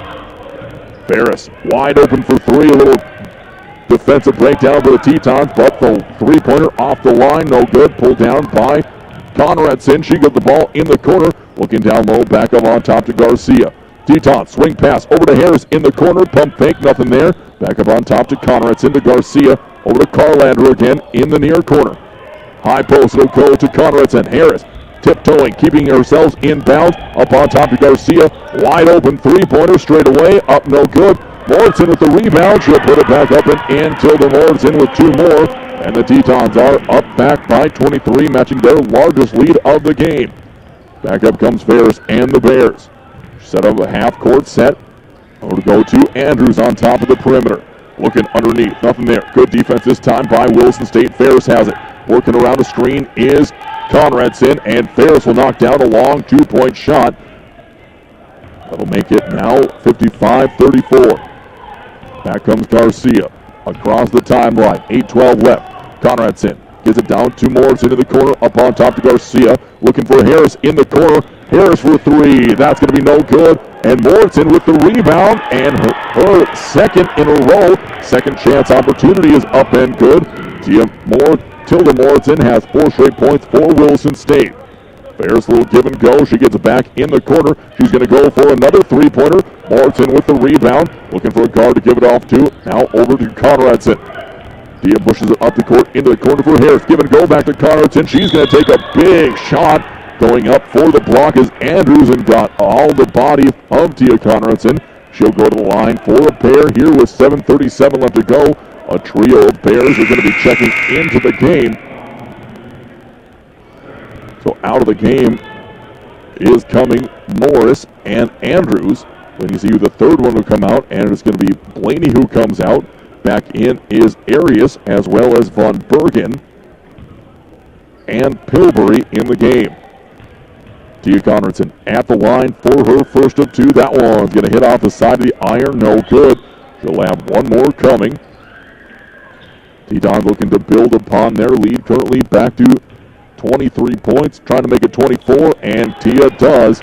Ferris wide open for three. A little defensive breakdown for the Tetons, but the three-pointer off the line. No good. Pulled down by Conradson. She got the ball in the corner. Looking down low. Back up on top to Garcia. Tetons swing pass over to Harris in the corner. Pump fake. Nothing there. Back up on top to Conradson to Garcia. Over to Carlander again in the near corner. High post. It'll go to Conradson. Harris tiptoeing, keeping ourselves in bounds. Up on top to Garcia. Wide open three-pointer straight away. Up no good. Morrison with the rebound. She'll put it back up and in. Tilda Morrison with two more. And the Tetons are up back by 23, matching their largest lead of the game. Back up comes Ferris and the Bears. Set up a half-court set. Over to go to Andrews on top of the perimeter. Looking underneath. Nothing there. Good defense this time by Williston State. Ferris has it. Working around the screen is Conradson, and Ferris will knock down a long two-point shot. That'll make it now 55-34. Back comes Garcia across the timeline. 8:12 left. Conradson gets it down to Morris into the corner. Up on top to Garcia. Looking for Harris in the corner. Harris for three. That's going to be no good. And Morrison with the rebound, and her second in a row. Second chance opportunity is up and good. Tilda Morrison has 4 straight points for Williston State. Ferris little give and go. She gets it back in the corner. She's going to go for another three-pointer. Morrison with the rebound. Looking for a guard to give it off to. Now over to Conradson. Dia pushes it up the court into the corner for Harris. Give and go back to Conradson. She's going to take a big shot. Going up for the block is Andrews and got all the body of Tia Conradson. She'll go to the line for a pair here with 7:37 left to go. A trio of Bears are going to be checking into the game. So out of the game is coming Morris and Andrews. When you see who the third one will come out, and it's going to be Blaney who comes out. Back in is Arias as well as Von Bergen and Pilbury in the game. Tia Conradson at the line for her first of two. That one's going to hit off the side of the iron. No good. She'll have one more coming. Teton looking to build upon their lead. Currently back to 23 points. Trying to make it 24, and Tia does.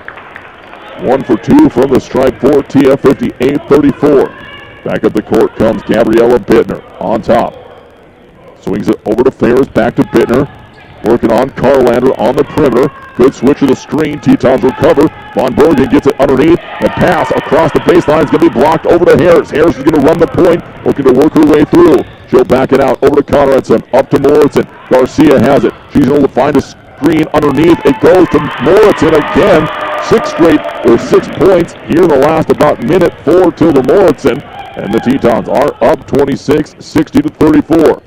1 for 2 from the stripe for Tia. 58-34. Back up the court comes Gabriella Bittner on top. Swings it over to Ferris. Back to Bittner. Working on Carlander on the perimeter. Good switch of the screen. Tetons recover. Von Bergen gets it underneath. The pass across the baseline is going to be blocked over to Harris. Harris is going to run the point. Looking to work her way through. She'll back it out over to Conradson. Up to Morrison. Garcia has it. She's going to find a screen underneath. It goes to Morrison again. 6 points here in the last about minute for Tilda Morrison. And the Tetons are up 26, 60-34.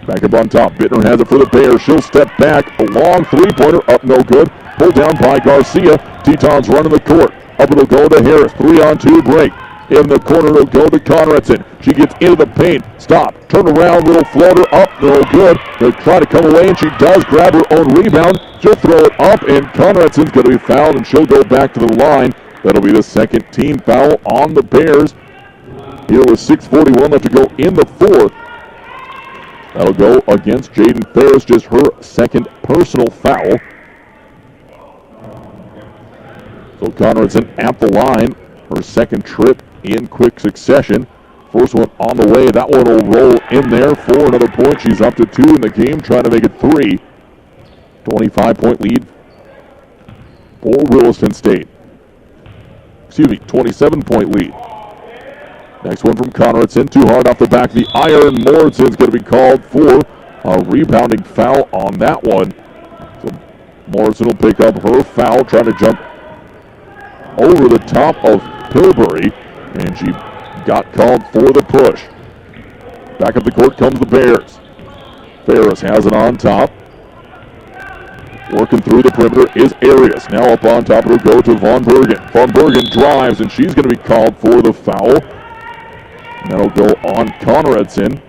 Back up on top. Bittner has it for the Bears. She'll step back. A long three-pointer. Up no good. Pulled down by Garcia. Tetons running the court. Up it'll go to Harris. 3-on-2 break. In the corner it'll go to Conradson. She gets into the paint. Stop. Turn around. Little floater. Up. No good. They'll try to come away, and she does grab her own rebound. She'll throw it up, and Conradson's going to be fouled, and she'll go back to the line. That'll be the second team foul on the Bears. Here with 6:41 left to go in the fourth. That'll go against Jaden Ferris, just her second personal foul. So Conradson at the line, her second trip in quick succession. First one on the way. That one will roll in there for another point. She's up to 2 in the game, trying to make it 3. 25-point lead for Williston State. 27-point lead. Next one from Conradson. Too hard off the back of the iron. Morrison's going to be called for a rebounding foul on that one. So Morrison will pick up her foul, trying to jump over the top of Pillsbury, and she got called for the push. Back up the court comes the Bears. Ferris has it on top. Working through the perimeter is Arias. Now up on top it'll go to Von Bergen. Von Bergen drives, and she's going to be called for the foul. And that'll go on Conradson.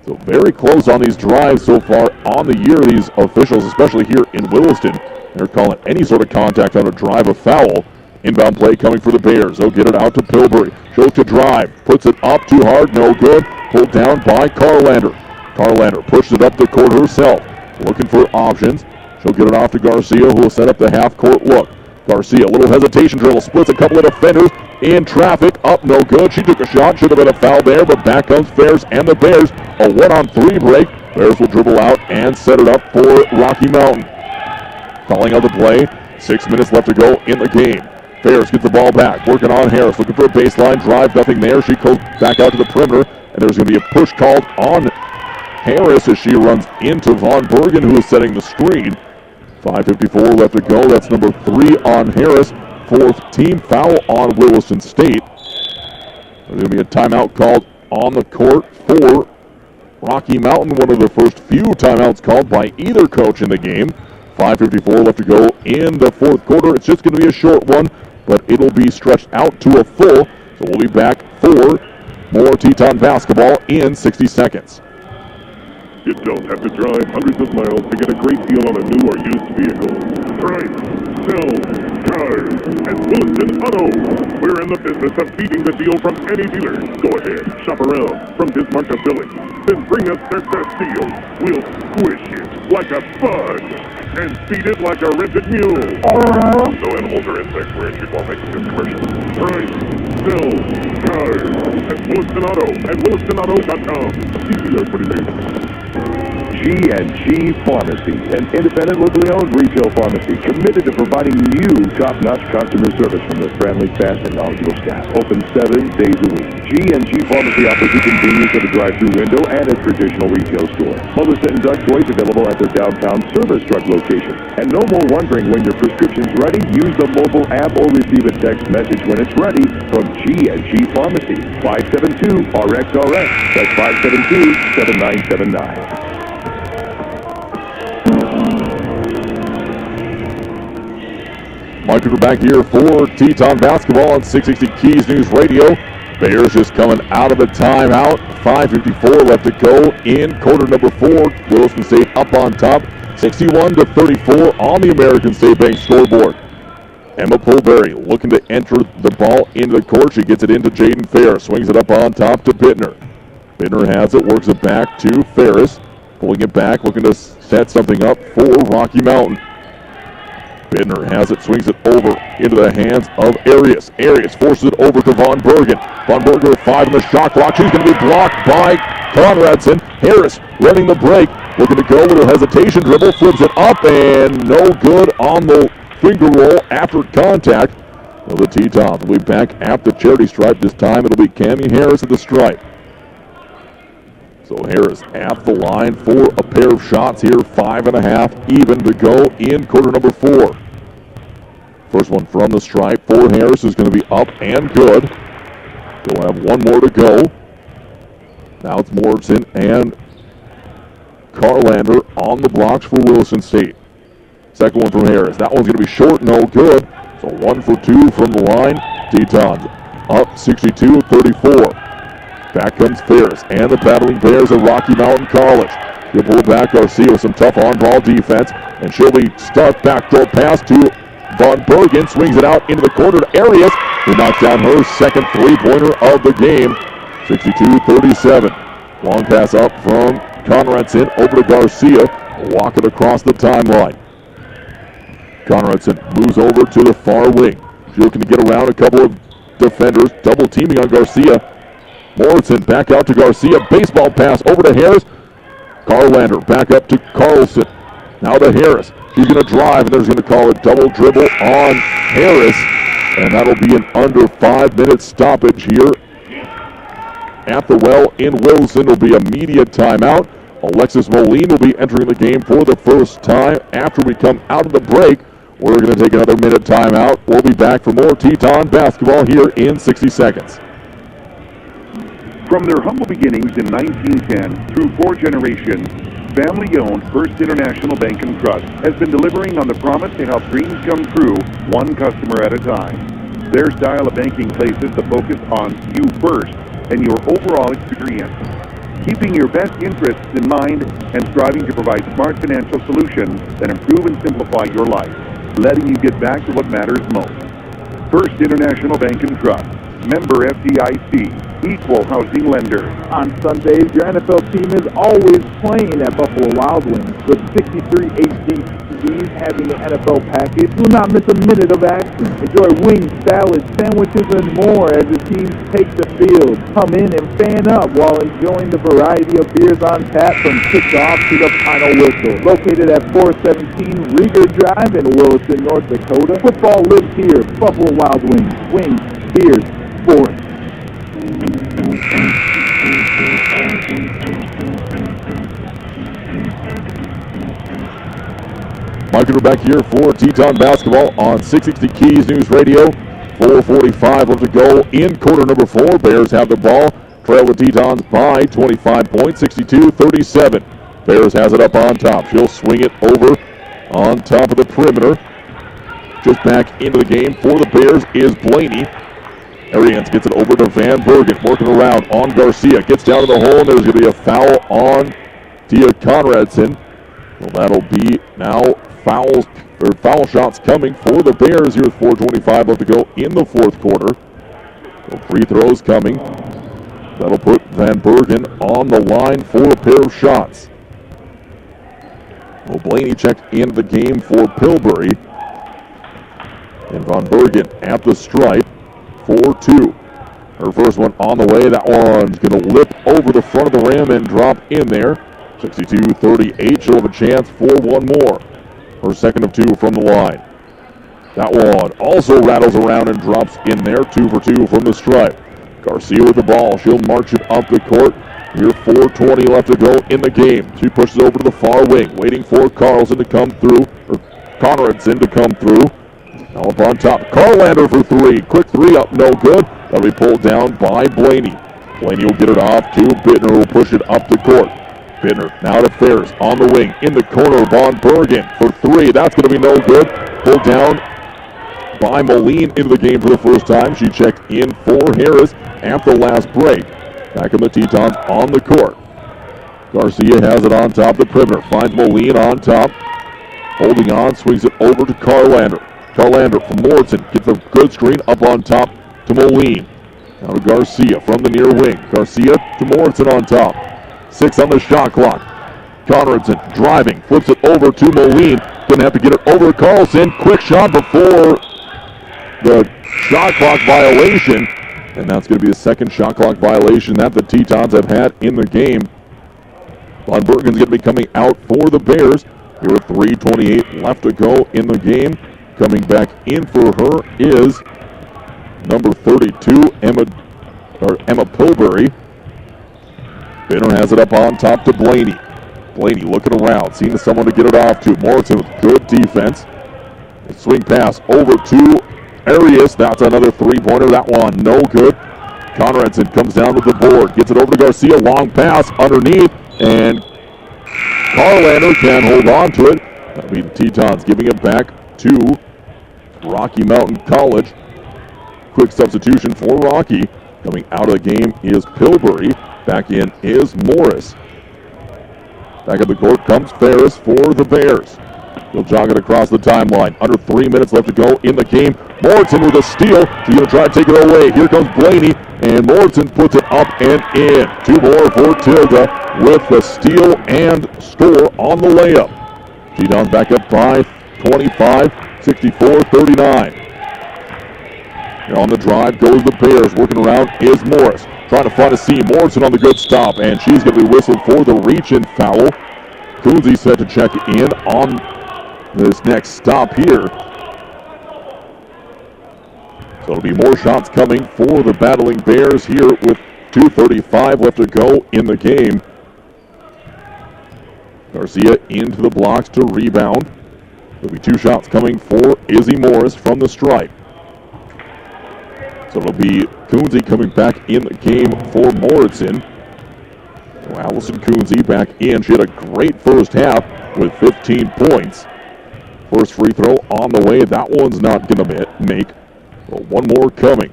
So very close on these drives so far on the year, these officials, especially here in Williston. They're calling any sort of contact on a drive a foul. Inbound play coming for the Bears. They'll get it out to Pillsbury. She'll to drive. Puts it up too hard. No good. Pulled down by Carlander. Carlander pushes it up the court herself. Looking for options. She'll get it off to Garcia, who will set up the half-court look. Garcia, a little hesitation dribble. Splits a couple of defenders. In traffic. Up no good. She took a shot. Should have been a foul there, but back comes Ferris and the Bears. A 1-on-3 break. Bears will dribble out and set it up for Rocky Mountain. Calling out the play. 6 minutes left to go in the game. Ferris gets the ball back. Working on Harris. Looking for a baseline drive. Nothing there. She goes back out to the perimeter. And there's going to be a push called on Harris as she runs into Von Bergen, who is setting the screen. 5:54 left to go. That's number 3 on Harris. 4th team foul on Williston State. There's going to be a timeout called on the court for Rocky Mountain. One of the first few timeouts called by either coach in the game. 5:54 left to go in the 4th quarter. It's just going to be a short one, but it'll be stretched out to a full. So we'll be back for more Teton basketball in 60 seconds. You don't have to drive hundreds of miles to get a great deal on a new or used vehicle. Price, sell, cars, and Williston Auto. We're in the business of beating the deal from any dealer. Go ahead, shop around from Bismarck to Billings. Then bring us their best deal. We'll squish it like a bug and feed it like a rented mule. No animals or insects were injured while making this commercial. Price, sell, cars, and Williston Auto at WillistonAuto.com. See dealer for today. G&G Pharmacy, an independent, locally owned retail pharmacy committed to providing you top-notch customer service from their friendly, fast, and knowledgeable staff. Open 7 days a week. G&G Pharmacy offers the convenience of a drive-through window and a traditional retail store. Melissa and Doug Toys available at their downtown service truck location. And no more wondering when your prescription's ready. Use the mobile app or receive a text message when it's ready from G&G Pharmacy. 572-RXRX. That's 572-7979. Mike Cooper back here for Teton basketball on 660 Keys News Radio. Bears just coming out of the timeout. 5:54 left to go in quarter number 4. Williston State up on top, 61-34 on the American State Bank scoreboard. Emma Pillsbury looking to enter the ball into the court. She gets it into Jaden Ferris. Swings it up on top to Bittner. Bittner has it, works it back to Ferris. Pulling it back, looking to set something up for Rocky Mountain. Bittner has it, swings it over into the hands of Arias. Arias forces it over to Von Bergen. Von Bergen with 5 in the shot clock. She's going to be blocked by Conradson. Harris running the break. Looking to go, little hesitation dribble. Flips it up and no good on the finger roll after contact. So the Tetons will be back at the charity stripe. This time it'll be Cammie Harris at the stripe. So Harris at the line for a pair of shots here. 5.5 even to go in quarter number 4. First one from the stripe for Harris is going to be up and good. We'll have one more to go. Now it's Morrison and Carlander on the blocks for Williston State. Second one from Harris. That one's going to be short, no good. So 1 for 2 from the line. Tetons up 62-34. Back comes Ferris and the battling Bears of Rocky Mountain College. She'll pull back Garcia with some tough on-ball defense, and she'll be stuck. Backdoor pass to Von Bergen. Swings it out into the corner to Arias, who knocks down her second three-pointer of the game. 62-37. Long pass up from Conradson over to Garcia. Walk it across the timeline. Conradson moves over to the far wing. She's looking to get around a couple of defenders. Double teaming on Garcia. Morrison back out to Garcia. Baseball pass over to Harris. Carlander back up to Carlson. Now to Harris. He's going to drive, and there's going to call a double dribble on Harris. And that'll be an under 5-minute stoppage here at the well in Williston. Will be a media timeout. Alexis Moline will be entering the game for the first time after we come out of the break. We're going to take another minute timeout. We'll be back for more Teton basketball here in 60 seconds. From their humble beginnings in 1910 through 4 generations, family-owned First International Bank and Trust has been delivering on the promise to help dreams come true, one customer at a time. Their style of banking places the focus on you first and your overall experience, keeping your best interests in mind and striving to provide smart financial solutions that improve and simplify your life, letting you get back to what matters most. First International Bank and Trust, member FDIC, equal housing lender. On Sundays, your NFL team is always playing at Buffalo Wild Wings. With 63 HD TVs having the NFL package, you will not miss a minute of action. Enjoy wings, salads, sandwiches, and more as the teams take the field. Come in and fan up while enjoying the variety of beers on tap from kickoff to the final whistle. Located at 417 Rieger Drive in Williston, North Dakota, football lives here. Buffalo Wild Wings. Wings, beers, sports. Mike, we're back here for Teton basketball on 660 Keys News Radio. 4:45 left to go in quarter number 4. Bears have the ball. Trail the Tetons by 25 points, 62-37. Bears has it up on top. She'll swing it over on top of the perimeter. Just back into the game for the Bears is Blaney. Arians gets it over to Van Bergen, working around on Garcia. Gets down to the hole, and there's going to be a foul on Tia Conradson. Well, that'll be now foul shots coming for the Bears here with 4:25 left to go in the fourth quarter. So free throws coming. That'll put Van Bergen on the line for a pair of shots. Well, Blaney checked into the game for Pillsbury. And Van Bergen at the stripe. 4-2. Her first one on the way. That one's going to lip over the front of the rim and drop in there. 62-38. She'll have a chance for one more. Her second of 2 from the line. That one also rattles around and drops in there. 2 for 2 from the stripe. Garcia with the ball. She'll march it up the court. Here 4:20 left to go in the game. She pushes over to the far wing, waiting for Carlson to come through, or Conradson to come through. Now up on top, Carlander for 3. Quick 3 up, no good. That'll be pulled down by Blaney. Blaney will get it off to Bittner, who will push it up the court. Bittner now to Ferris on the wing. In the corner, Von Bergen for 3. That's going to be no good. Pulled down by Moline into the game for the first time. She checked in for Harris at the last break. Back in the Tetons on the court. Garcia has it on top of the perimeter. Finds Moline on top. Holding on, swings it over to Carlander. Carlander from Morrison gets a good screen up on top to Moline. Now to Garcia from the near wing. Garcia to Morrison on top. 6 on the shot clock. Conradson driving, flips it over to Moline. Gonna have to get it over to Carlson. Quick shot before the shot clock violation. And that's going to be the second shot clock violation that the Tetons have had in the game. Von Bergen's going to be coming out for the Bears. Here with 3:28 left to go in the game. Coming back in for her is number 32, Emma Pillsbury. Bittner has it up on top to Blaney. Blaney looking around, seeing someone to get it off to. Morrison with good defense. A swing pass over to Arias. That's another three-pointer. That one no good. Conradson comes down with the board. Gets it over to Garcia. Long pass underneath. And Carlander can hold on to it. That'll be the Tetons giving it back to Rocky Mountain College. Quick substitution for Rocky. Coming out of the game is Pilbury. Back in is Morris. Back at the court comes Ferris for the Bears. He'll jog it across the timeline. Under 3 minutes left to go in the game. Morrison with a steal. She's going to try to take it away. Here comes Blaney, and Morrison puts it up and in. 2 more for Tilda with the steal and score on the layup. Tetons back up by 25, 64-39. Here on the drive goes the Bears. Working around is Morris. Trying to find a seam. Morrison on the good stop, and she's going to be whistled for the reach-in foul. Coonsey set to check in on this next stop here. So it'll be more shots coming for the battling Bears here with 2:35 left to go in the game. Garcia into the blocks to rebound. There'll be 2 shots coming for Izzy Morris from the stripe. So it'll be Coonsey coming back in the game for Morrison. So Allison Coonsey back in. She had a great first half with 15 points. First free throw on the way. That one's not going to make. Well, one more coming.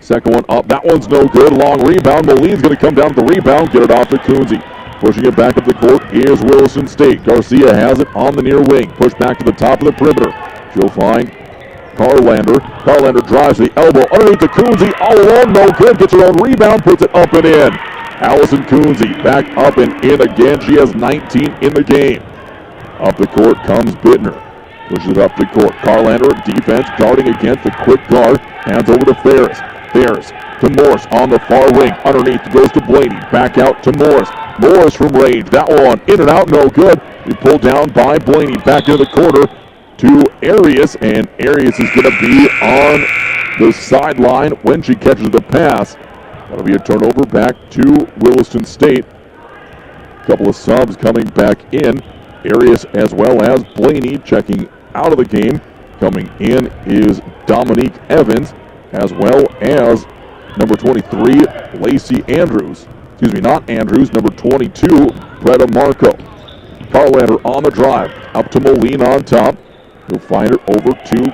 Second one up. That one's no good. Long rebound. Moline's going to come down to the rebound. Get it off to Coonsey. Pushing it back up the court is Williston State. Garcia has it on the near wing. Push back to the top of the perimeter. She'll find Carlander. Carlander drives the elbow underneath to Coonsey. All alone. No good. Gets her own rebound. Puts it up and in. Allison Coonsey back up and in again. She has 19 in the game. Up the court comes Bittner. Pushes up the court. Carlander defense guarding against the quick guard. Hands over to Ferris. Ferris to Morris on the far wing. Underneath goes to Blaney. Back out to Morris. Morris from range. That one in and out. No good. He pulled down by Blaney. Back into the corner to Arias. And Arias is going to be on the sideline when she catches the pass. That'll be a turnover back to Williston State. A couple of subs coming back in. Arias as well as Blaney checking out of the game. Coming in is Dominique Evans as well as number 23, Lacey Andrews. Excuse me, not Andrews, number 22, Bretta Marco. Carlander on the drive. Up to Moline on top. He'll find it over to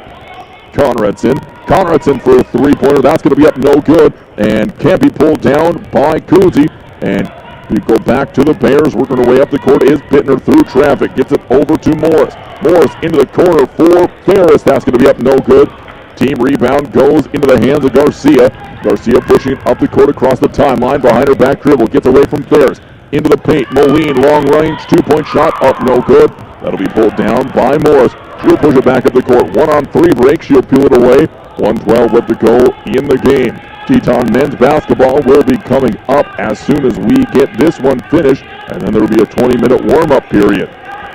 Conradson. Conradson for a three-pointer. That's going to be up no good and can't be pulled down by Coonsey. And we go back to the Bears. Working their way up the court is Bittner through traffic. Gets it over to Morris. Morris into the corner for Ferris. That's going to be up no good. Team rebound goes into the hands of Garcia. Garcia pushing up the court across the timeline. Behind her back dribble. Gets away from Ferris. Into the paint. Moline, long range, 2-point shot. Up no good. That'll be pulled down by Morris. She'll push it back up the court. 1-on-3 break. She'll peel it away. 1:12 left to go in the game. Teton men's basketball will be coming up as soon as we get this one finished, and then there will be a 20-minute warm-up period.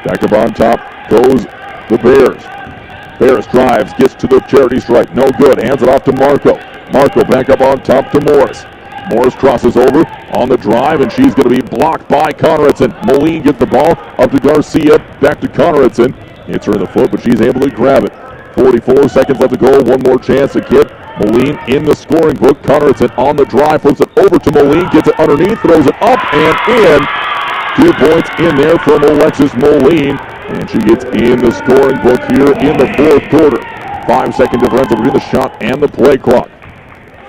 Back up on top goes the Bears. Ferris drives, gets to the charity stripe. No good. Hands it off to Marco. Marco back up on top to Morris. Morris crosses over on the drive, and she's going to be blocked by Conradson. Moline gets the ball up to Garcia. Back to Conradson. Hits her in the foot, but she's able to grab it. 44 seconds left to go. One more chance to get Moline in the scoring book. Conradson on the drive, flips it over to Moline, gets it underneath, throws it up and in. 2 points in there from Alexis Moline, and she gets in the scoring book here in the fourth quarter. 5-second differential between the shot and the play clock.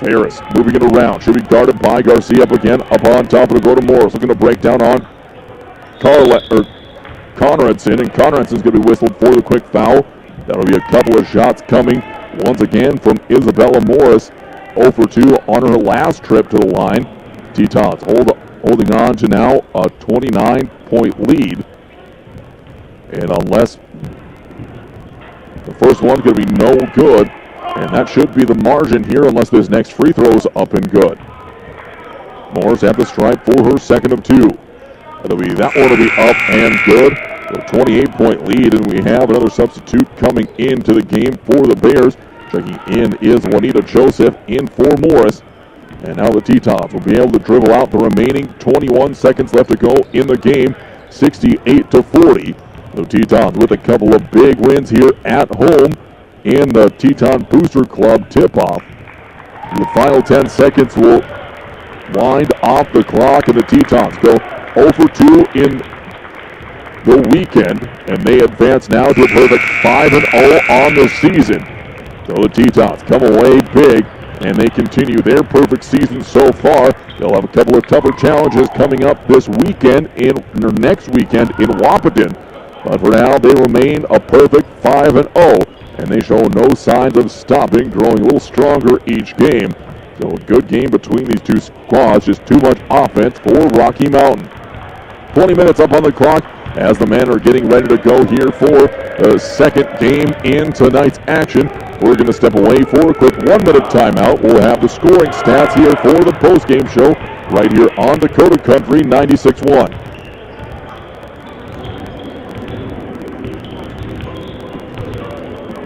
Ferris moving it around. Should be guarded by Garcia up again. Up on top, it'll go to Morris. Looking to break down on Conradson, and Conradson's going to be whistled for the quick foul. That'll be a couple of shots coming once again from Isabella Morris. 0 for 2 on her last trip to the line. Tetons holding on to now a 29-point lead. And unless the first one's going to be no good, and that should be the margin here unless this next free throw is up and good. Morris at the stripe for her second of 2. That one will be up and good. A 28-point lead, and we have another substitute coming into the game for the Bears. Checking in is Juanita Joseph in for Morris. And now the Tetons will be able to dribble out the remaining 21 seconds left to go in the game, 68-40. The Tetons with a couple of big wins here at home in the Teton Booster Club tip-off. The final 10 seconds will wind off the clock, and the Tetons go 0 for 2 in the weekend, and they advance now to a perfect 5-0 on the season. So the Tetons come away big, and they continue their perfect season so far. They'll have a couple of tougher challenges coming up this weekend, or next weekend in Wahpeton. But for now, they remain a perfect 5-0, and they show no signs of stopping, growing a little stronger each game. So a good game between these two squads, just too much offense for Rocky Mountain. 20 minutes up on the clock as the men are getting ready to go here for the second game in tonight's action. We're going to step away for a quick 1-minute timeout. We'll have the scoring stats here for the post-game show right here on Dakota Country 96.1.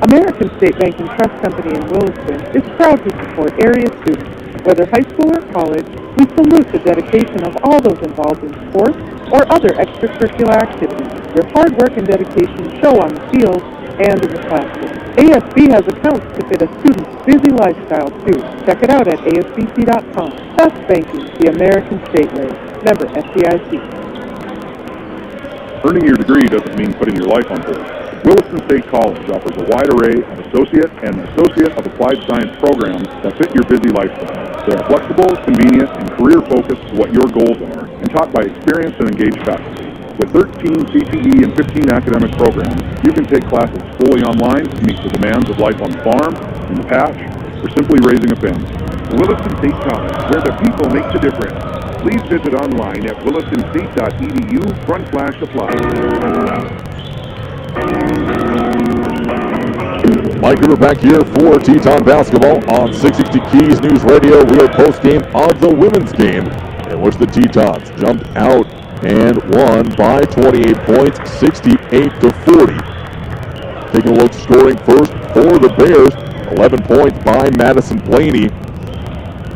American State Bank and Trust Company in Williston is proud to support area students. Whether high school or college, we salute the dedication of all those involved in sports or other extracurricular activities. Your hard work and dedication show on the field and in the classroom. ASB has accounts to fit a student's busy lifestyle too. Check it out at asbc.com. Trust Banking, the American State way. Member FDIC. Earning your degree doesn't mean putting your life on hold. Williston State College offers a wide array of associate and associate of applied science programs that fit your busy lifestyle. They are flexible, convenient, and career-focused to what your goals are, and taught by experienced and engaged faculty. With 13 CTE and 15 academic programs, you can take classes fully online to meet the demands of life on the farm, in the patch, or simply raising a family. Williston State College, where the people make the difference. Please visit online at willistonstate.edu/apply. Mike River back here for Teton Basketball on 660 Keys News Radio. We are post-game of the women's game, in which the Tetons jumped out and won by 28 points, 68-40. Taking a look, scoring first for the Bears, 11 points by Madison Blaney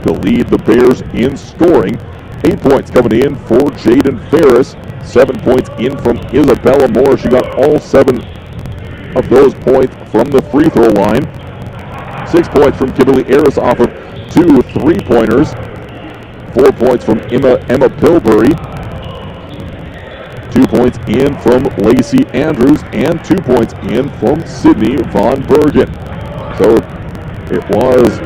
to lead the Bears in scoring. 8 points coming in for Jaden Ferris, 7 points in from Isabella Moore. She got all 7 of those points from the free throw line. 6 points from Kimberly Harris off of 2 3-pointers. 4 points from Emma Pilbury. 2 points in from Lacey Andrews, and 2 points in from Sydney Von Bergen. So it was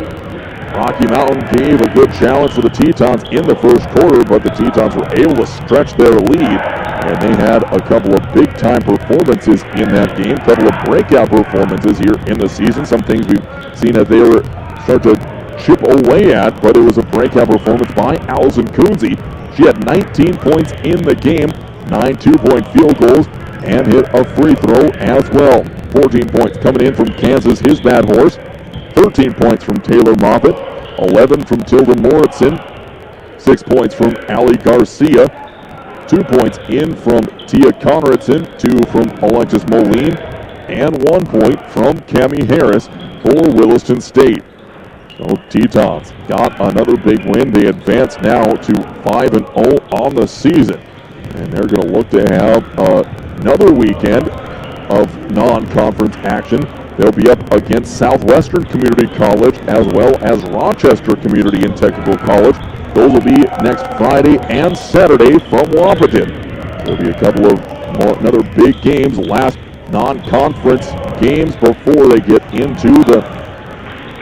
Rocky Mountain gave a good challenge for the Tetons in the first quarter, but the Tetons were able to stretch their lead, and they had a couple of big-time performances in that game, a couple of breakout performances here in the season, some things we've seen that they were start to chip away at, but it was a breakout performance by Allison Coonsey. She had 19 points in the game, 9 two-point field goals, and hit a free throw as well. 14 points coming in from Kansas, his bad horse. 13 points from Taylor Moffitt, 11 from Tilden Moritzen, 6 points from Allie Garcia, 2 points in from Tia Conradson, 2 from Alexis Moline, and 1 point from Cammie Harris for Williston State. So Tetons got another big win. They advance now to 5-0 on the season, and they're going to look to have another weekend of non-conference action. They'll be up against Southwestern Community College as well as Rochester Community and Technical College. Those will be next Friday and Saturday from Wahpeton. There'll be a couple of another big games, last non-conference games before they get into the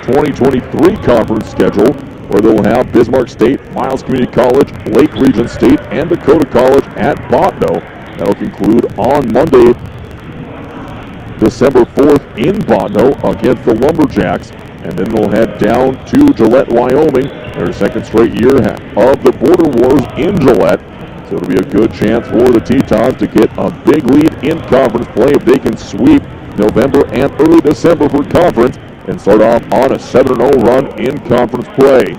2023 conference schedule, where they'll have Bismarck State, Miles Community College, Lake Region State, and Dakota College at Botno. That'll conclude on Monday, December 4th in Botno against the Lumberjacks, and then they'll head down to Gillette, Wyoming, their second straight year of the Border Wars in Gillette. So it'll be a good chance for the Tetons to get a big lead in conference play if they can sweep November and early December for conference and start off on a 7-0 run in conference play.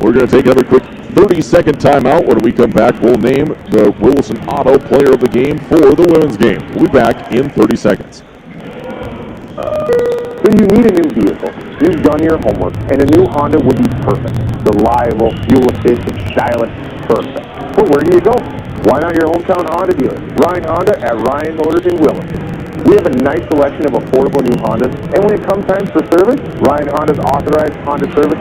We're going to take another quick 30-second timeout. When we come back, we'll name the Williston Auto Player of the Game for the women's game. We'll be back in 30 seconds. So you need a new vehicle. You've done your homework, and a new Honda would be perfect. Reliable, fuel-efficient, stylish, perfect. But where do you go? Why not your hometown Honda dealer, Ryan Honda at Ryan Motors in Williston. We have a nice selection of affordable new Hondas, and when it comes time for service, Ryan Honda's authorized Honda service